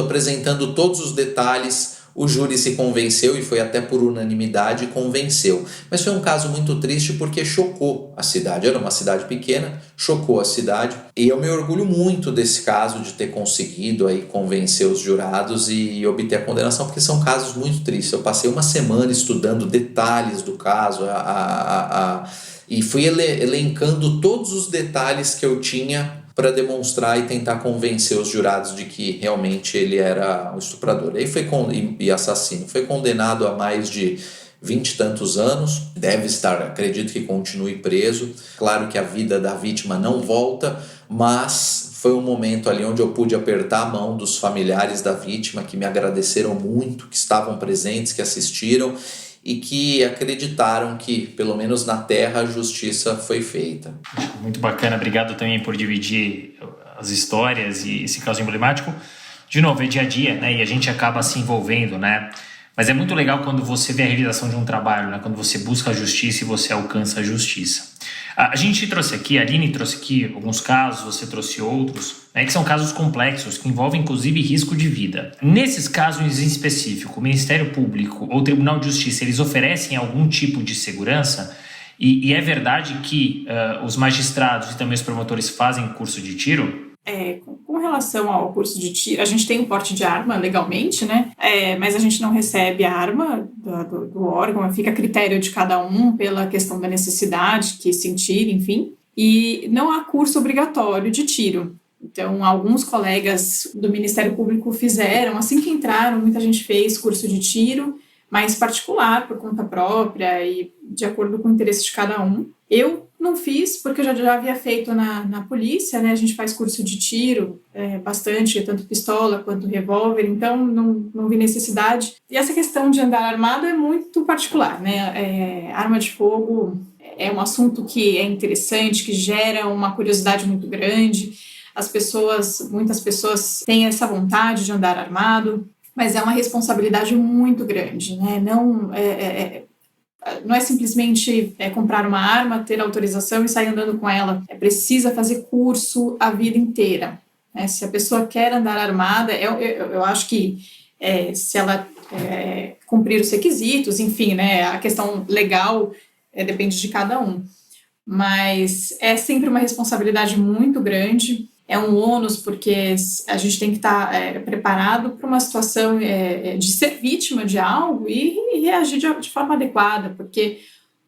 apresentando todos os detalhes, o júri se convenceu, e foi até por unanimidade, convenceu. Mas foi um caso muito triste porque chocou a cidade. Era uma cidade pequena, chocou a cidade. E eu me orgulho muito desse caso, de ter conseguido aí convencer os jurados e obter a condenação, porque são casos muito tristes. Eu passei uma semana estudando detalhes do caso e fui elencando todos os detalhes que eu tinha para demonstrar e tentar convencer os jurados de que realmente ele era o estuprador. Aí e assassino. Foi condenado a mais de 20 e tantos anos, deve estar, acredito que continue preso. Claro que a vida da vítima não volta, mas foi um momento ali onde eu pude apertar a mão dos familiares da vítima, que me agradeceram muito, que estavam presentes, que assistiram e que acreditaram que, pelo menos na terra, a justiça foi feita. Muito bacana, obrigado também por dividir as histórias e esse caso emblemático. De novo, é dia a dia, né? E a gente acaba se envolvendo, né? Mas é muito legal quando você vê a realização de um trabalho, né? Quando você busca a justiça e você alcança a justiça. A gente trouxe aqui, a Aline trouxe aqui alguns casos, você trouxe outros, né? Que são casos complexos, que envolvem inclusive risco de vida. Nesses casos em específico, o Ministério Público ou o Tribunal de Justiça, eles oferecem algum tipo de segurança? E é verdade que os magistrados e também os promotores fazem curso de tiro? Com relação ao curso de tiro, a gente tem o porte de arma legalmente, né? Mas a gente não recebe a arma do órgão, fica a critério de cada um pela questão da necessidade que sentir, enfim. E não há curso obrigatório de tiro. Então, alguns colegas do Ministério Público fizeram, assim que entraram, muita gente fez curso de tiro, mais particular, por conta própria e de acordo com o interesse de cada um. Eu não fiz, porque eu já havia feito na polícia, né? A gente faz curso de tiro bastante, tanto pistola quanto revólver, então não vi necessidade. E essa questão de andar armado é muito particular, né? Arma de fogo é um assunto que é interessante, que gera uma curiosidade muito grande. Muitas pessoas têm essa vontade de andar armado, mas é uma responsabilidade muito grande, né? Não é simplesmente comprar uma arma, ter autorização e sair andando com ela. Precisa fazer curso a vida inteira, né? Se a pessoa quer andar armada, eu acho que se ela cumprir os requisitos, enfim, né? A questão legal depende de cada um. Mas é sempre uma responsabilidade muito grande. É um ônus, porque a gente tem que estar preparado para uma situação de ser vítima de algo e reagir de forma adequada, porque,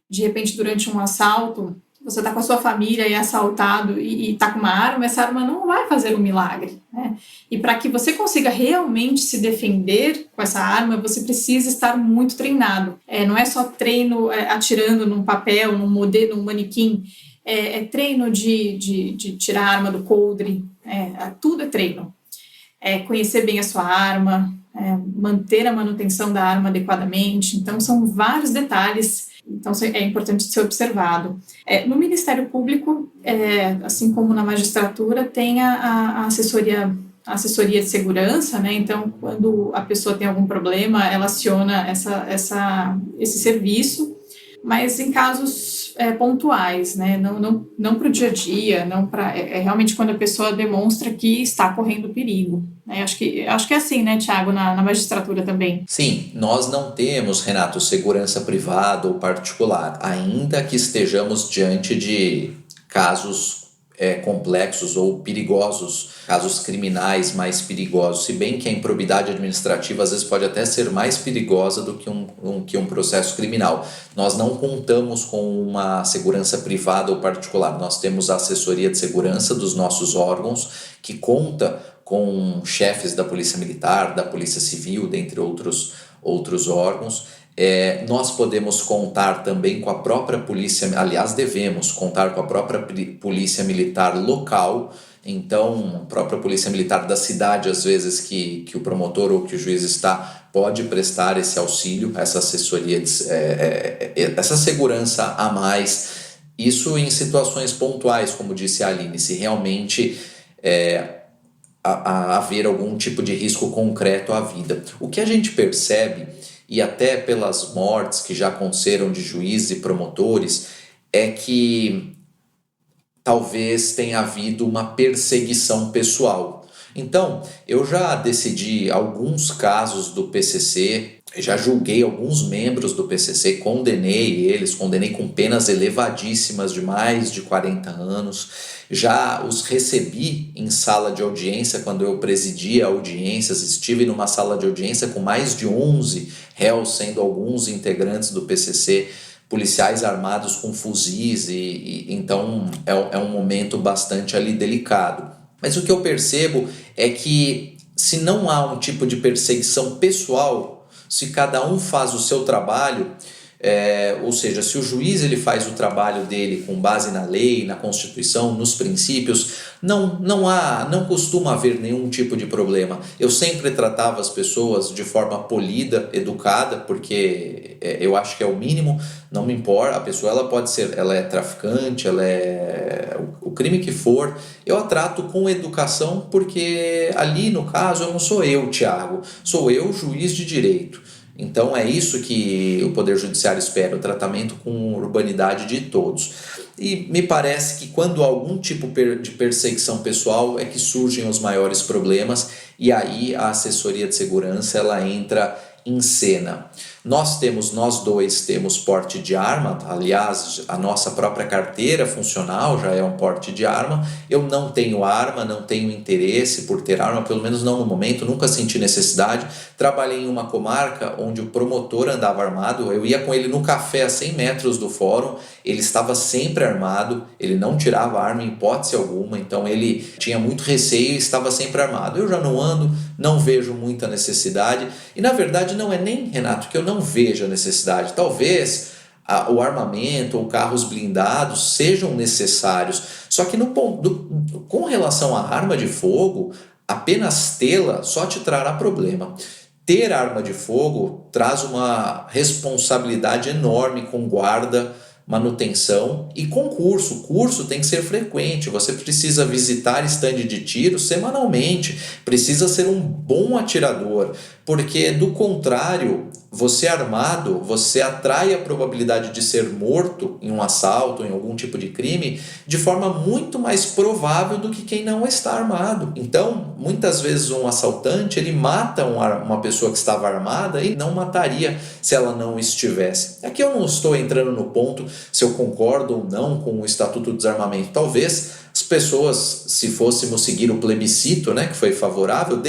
de repente, durante um assalto, você está com a sua família e é assaltado e está com uma arma, essa arma não vai fazer um milagre, né? E para que você consiga realmente se defender com essa arma, você precisa estar muito treinado. Não é só treino atirando num papel, num modelo, num manequim. Treino de tirar a arma do coldre, tudo é treino. Conhecer bem a sua arma, manter a manutenção da arma adequadamente. Então, são vários detalhes, então é importante ser observado. No Ministério Público, assim como na magistratura, tem a assessoria de segurança, né? Então, quando a pessoa tem algum problema, ela aciona esse serviço, mas em casos pontuais, né? Não para o dia a dia, não para realmente quando a pessoa demonstra que está correndo perigo, né? Acho que é assim, né, Thiago, na magistratura também. Sim, nós não temos, Renato, segurança privada ou particular, ainda que estejamos diante de casos complexos ou perigosos, casos criminais mais perigosos, se bem que a improbidade administrativa às vezes pode até ser mais perigosa do que um processo criminal. Nós não contamos com uma segurança privada ou particular, nós temos a assessoria de segurança dos nossos órgãos, que conta com chefes da Polícia Militar, da Polícia Civil, dentre outros órgãos. Nós podemos contar também com a própria polícia, aliás, devemos contar com a própria polícia militar local. Então, a própria polícia militar da cidade, às vezes, que o promotor ou que o juiz está, pode prestar esse auxílio, essa assessoria, essa segurança a mais. Isso em situações pontuais, como disse a Aline, se realmente haver algum tipo de risco concreto à vida. O que a gente percebe, e até pelas mortes que já aconteceram de juízes e promotores, é que talvez tenha havido uma perseguição pessoal. Então, eu já decidi alguns casos do PCC, já julguei alguns membros do PCC, condenei com penas elevadíssimas de mais de 40 anos, já os recebi em sala de audiência quando eu presidia audiências, estive numa sala de audiência com mais de 11 réus, sendo alguns integrantes do PCC, policiais armados com fuzis, então é um momento bastante ali delicado. Mas o que eu percebo é que se não há um tipo de perseguição pessoal, se cada um faz o seu trabalho, ou seja, se o juiz ele faz o trabalho dele com base na lei, na Constituição, nos princípios, não costuma haver nenhum tipo de problema. Eu sempre tratava as pessoas de forma polida, educada, porque eu acho que é o mínimo. Não me importa, a pessoa ela é traficante, ela é o crime que for, eu a trato com educação, porque ali no caso eu não sou eu, Thiago, sou eu, juiz de direito. Então é isso que o Poder Judiciário espera, o tratamento com urbanidade de todos. E me parece que quando há algum tipo de perseguição pessoal é que surgem os maiores problemas, e aí a assessoria de segurança ela entra em cena. Nós dois temos porte de arma, aliás, a nossa própria carteira funcional já é um porte de arma. Eu não tenho arma, não tenho interesse por ter arma, pelo menos não no momento, nunca senti necessidade. Trabalhei em uma comarca onde o promotor andava armado, eu ia com ele no café a 100 metros do fórum, ele estava sempre armado, ele não tirava arma em hipótese alguma, então ele tinha muito receio e estava sempre armado. Eu já não ando, não vejo muita necessidade, e na verdade não é nem, Renato, que eu não vejo a necessidade. Talvez o armamento ou carros blindados sejam necessários, só que com relação à arma de fogo, apenas tê-la só te trará problema. Ter arma de fogo traz uma responsabilidade enorme com guarda, manutenção e concurso. O curso tem que ser frequente, você precisa visitar estande de tiro semanalmente, precisa ser um bom atirador, porque do contrário, você armado, você atrai a probabilidade de ser morto em um assalto, em algum tipo de crime, de forma muito mais provável do que quem não está armado. Então, muitas vezes um assaltante, ele mata uma pessoa que estava armada e não mataria se ela não estivesse. Aqui eu não estou entrando no ponto se eu concordo ou não com o Estatuto do Desarmamento. Talvez as pessoas, se fôssemos seguir o plebiscito, né, que foi favorável,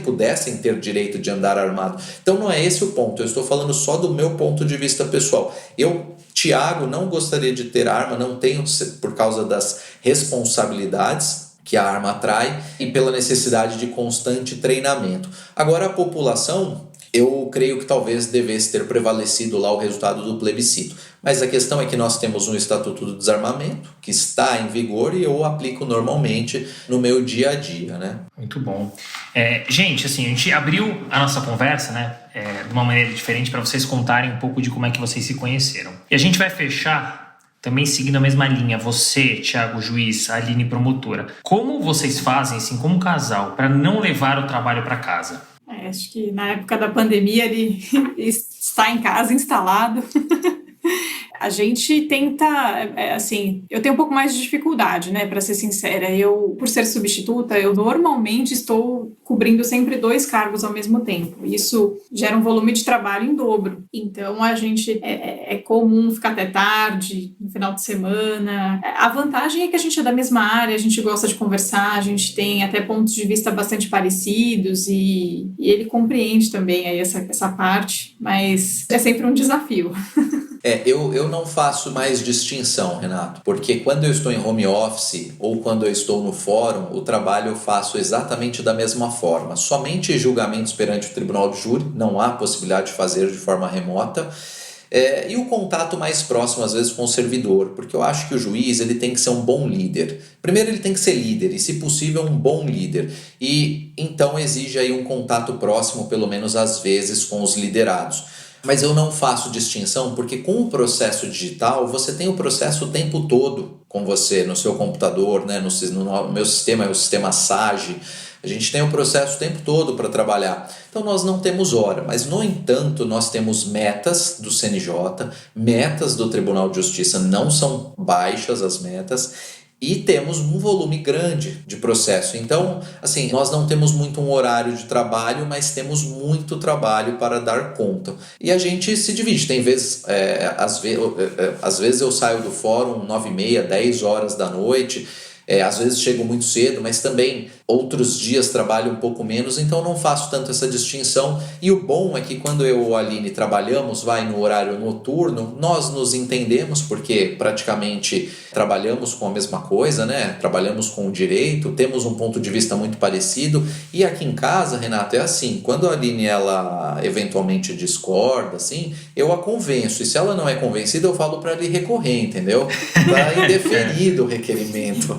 pudessem ter direito de andar armado. Então não é esse o ponto, eu estou falando só do meu ponto de vista pessoal. Eu, Tiago, não gostaria de ter arma, não tenho, por causa das responsabilidades que a arma atrai e pela necessidade de constante treinamento. Agora a população, eu creio que talvez devesse ter prevalecido lá o resultado do plebiscito. Mas a questão é que nós temos um Estatuto do Desarmamento que está em vigor e eu aplico normalmente no meu dia a dia, né? Muito bom. Gente, assim, a gente abriu a nossa conversa, né, de uma maneira diferente para vocês contarem um pouco de como é que vocês se conheceram. E a gente vai fechar também seguindo a mesma linha. Você, Thiago, juiz, Aline, promotora. Como vocês fazem, assim, como casal, para não levar o trabalho para casa? Acho que na época da pandemia ele está em casa instalado. A gente tenta, assim, eu tenho um pouco mais de dificuldade, né, para ser sincera. Eu, por ser substituta, eu normalmente estou cobrindo sempre 2 cargos ao mesmo tempo. Isso gera um volume de trabalho em dobro. Então, a gente, é comum ficar até tarde, no final de semana. A vantagem é que a gente é da mesma área, a gente gosta de conversar, a gente tem até pontos de vista bastante parecidos e ele compreende também aí essa parte, mas é sempre um desafio. Eu não faço mais distinção, Renato, porque quando eu estou em home office ou quando eu estou no fórum, o trabalho eu faço exatamente da mesma forma. Somente julgamentos perante o tribunal de júri, não há possibilidade de fazer de forma remota. E o contato mais próximo, às vezes, com o servidor, porque eu acho que o juiz ele tem que ser um bom líder. Primeiro, ele tem que ser líder e, se possível, um bom líder. E então exige aí um contato próximo, pelo menos às vezes, com os liderados. Mas eu não faço distinção porque com o processo digital você tem o processo o tempo todo com você, no seu computador, né? No meu sistema é o sistema SAGE, a gente tem o processo o tempo todo para trabalhar. Então nós não temos hora, mas no entanto nós temos metas do CNJ, metas do Tribunal de Justiça, não são baixas as metas, e temos um volume grande de processo. Então, assim, nós não temos muito um horário de trabalho, mas temos muito trabalho para dar conta. E a gente se divide. Tem vezes, às vezes eu saio do fórum 9h30, 10 horas da noite. Às vezes chego muito cedo, mas também outros dias trabalho um pouco menos, então não faço tanto essa distinção. E o bom é que quando eu e a Aline trabalhamos, no horário noturno, nós nos entendemos, porque praticamente trabalhamos com a mesma coisa, né? Trabalhamos com o direito, temos um ponto de vista muito parecido. E aqui em casa, Renato, é assim, quando a Aline ela eventualmente discorda, assim, eu a convenço. E se ela não é convencida, eu falo para ele recorrer, entendeu? Para indeferir o requerimento.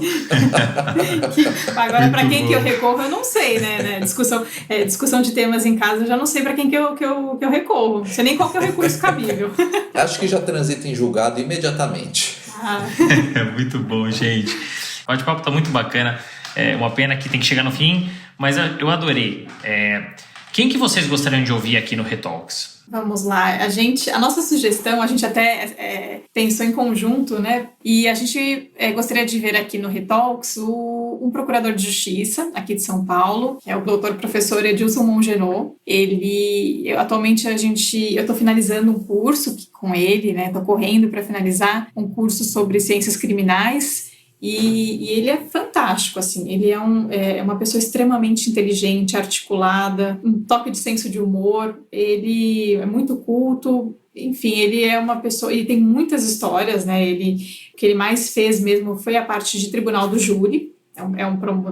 Agora, para quem que eu recorro, eu não sei, né? Discussão de temas em casa, eu já não sei para quem que eu recorro. Não sei nem qual que é o recurso cabível. Acho que já transita em julgado imediatamente. Muito bom, gente. O bate-papo tá muito bacana. Uma pena que tem que chegar no fim, mas eu adorei. Quem que vocês gostariam de ouvir aqui no Retalks? Vamos lá, a nossa sugestão, a gente até pensou em conjunto, né? E a gente gostaria de ver aqui no Retalks um procurador de justiça aqui de São Paulo, que é o doutor professor Edilson Mongenot. Atualmente eu estou finalizando um curso com ele, né? Estou correndo para finalizar um curso sobre ciências criminais. E ele é fantástico, assim, ele é uma pessoa extremamente inteligente, articulada, um toque de senso de humor, ele é muito culto, enfim, ele é uma pessoa, ele tem muitas histórias, né, o que ele mais fez mesmo foi a parte de tribunal do júri.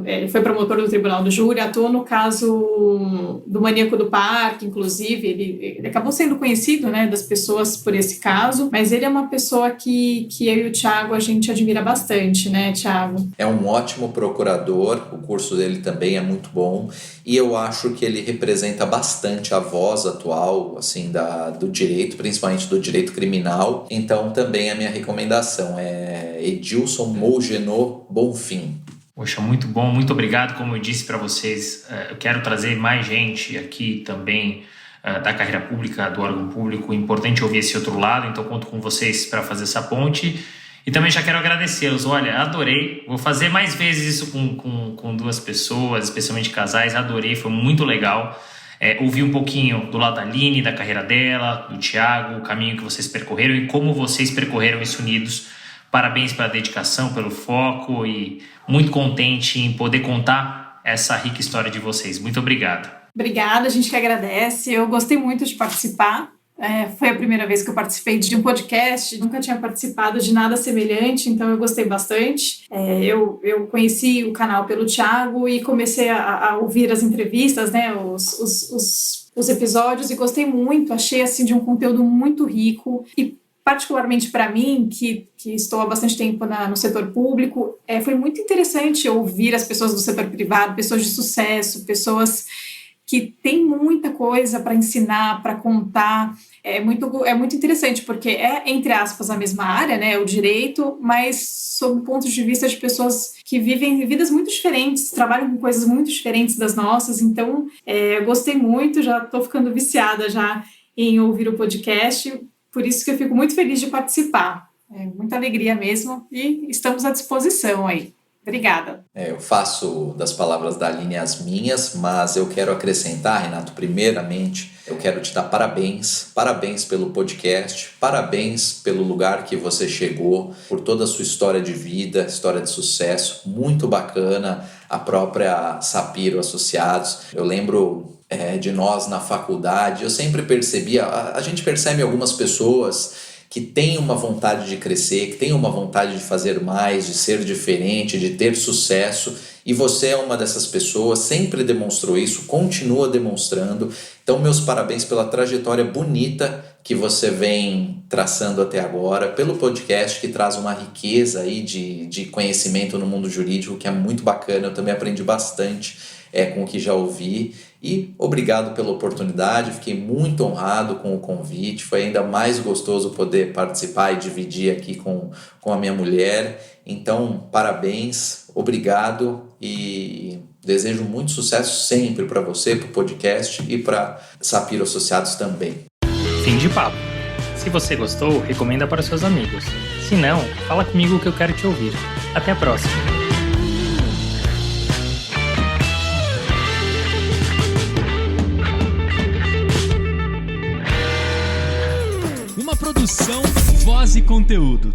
Ele foi promotor do Tribunal do Júri, atuou no caso do Maníaco do Parque, inclusive, ele acabou sendo conhecido, né, das pessoas por esse caso, mas ele é uma pessoa que eu e o Thiago, a gente admira bastante, né, Thiago? É um ótimo procurador, o curso dele também é muito bom, e eu acho que ele representa bastante a voz atual, assim, do direito, principalmente do direito criminal, então também a minha recomendação é Edilson Mongenot Bonfim. Poxa, muito bom, muito obrigado. Como eu disse para vocês, eu quero trazer mais gente aqui também da carreira pública, do órgão público. Importante ouvir esse outro lado, então conto com vocês para fazer essa ponte. E também já quero agradecê-los. Olha, adorei. Vou fazer mais vezes isso com duas pessoas, especialmente casais. Adorei, foi muito legal. Ouvir um pouquinho do lado da Aline, da carreira dela, do Thiago, o caminho que vocês percorreram e como vocês percorreram isso unidos. Parabéns pela dedicação, pelo foco e muito contente em poder contar essa rica história de vocês. Muito obrigado. Obrigada, a gente que agradece. Eu gostei muito de participar. Foi a primeira vez que eu participei de um podcast, nunca tinha participado de nada semelhante, então eu gostei bastante. Eu conheci o canal pelo Thiago e comecei a ouvir as entrevistas, né, os episódios, e gostei muito, achei assim, de um conteúdo muito rico e particularmente para mim, que estou há bastante tempo no setor público, foi muito interessante ouvir as pessoas do setor privado, pessoas de sucesso, pessoas que têm muita coisa para ensinar, para contar. É muito interessante, porque entre aspas, a mesma área, né, o direito, mas sob o ponto de vista de pessoas que vivem vidas muito diferentes, trabalham com coisas muito diferentes das nossas. Então, eu gostei muito, já estou ficando viciada já em ouvir o podcast. Por isso que eu fico muito feliz de participar. Muita alegria mesmo e estamos à disposição aí. Obrigada. Eu faço das palavras da Aline as minhas, mas eu quero acrescentar, Renato, primeiramente, eu quero te dar parabéns. Parabéns pelo podcast, parabéns pelo lugar que você chegou, por toda a sua história de vida, história de sucesso, muito bacana, a própria Sapiro Associados. Eu lembro de nós na faculdade, eu sempre percebia, a gente percebe algumas pessoas que têm uma vontade de crescer, que têm uma vontade de fazer mais, de ser diferente, de ter sucesso, e você é uma dessas pessoas, sempre demonstrou isso, continua demonstrando. Então, meus parabéns pela trajetória bonita que você vem traçando até agora, pelo podcast que traz uma riqueza aí de conhecimento no mundo jurídico, que é muito bacana, eu também aprendi bastante com o que já ouvi. E obrigado pela oportunidade, fiquei muito honrado com o convite, foi ainda mais gostoso poder participar e dividir aqui com a minha mulher. Então, parabéns, obrigado e desejo muito sucesso sempre para você, para o podcast e para Sapiro Associados também. Fim de papo. Se você gostou, recomenda para os seus amigos. Se não, fala comigo que eu quero te ouvir. Até a próxima. Uma produção, voz e conteúdo.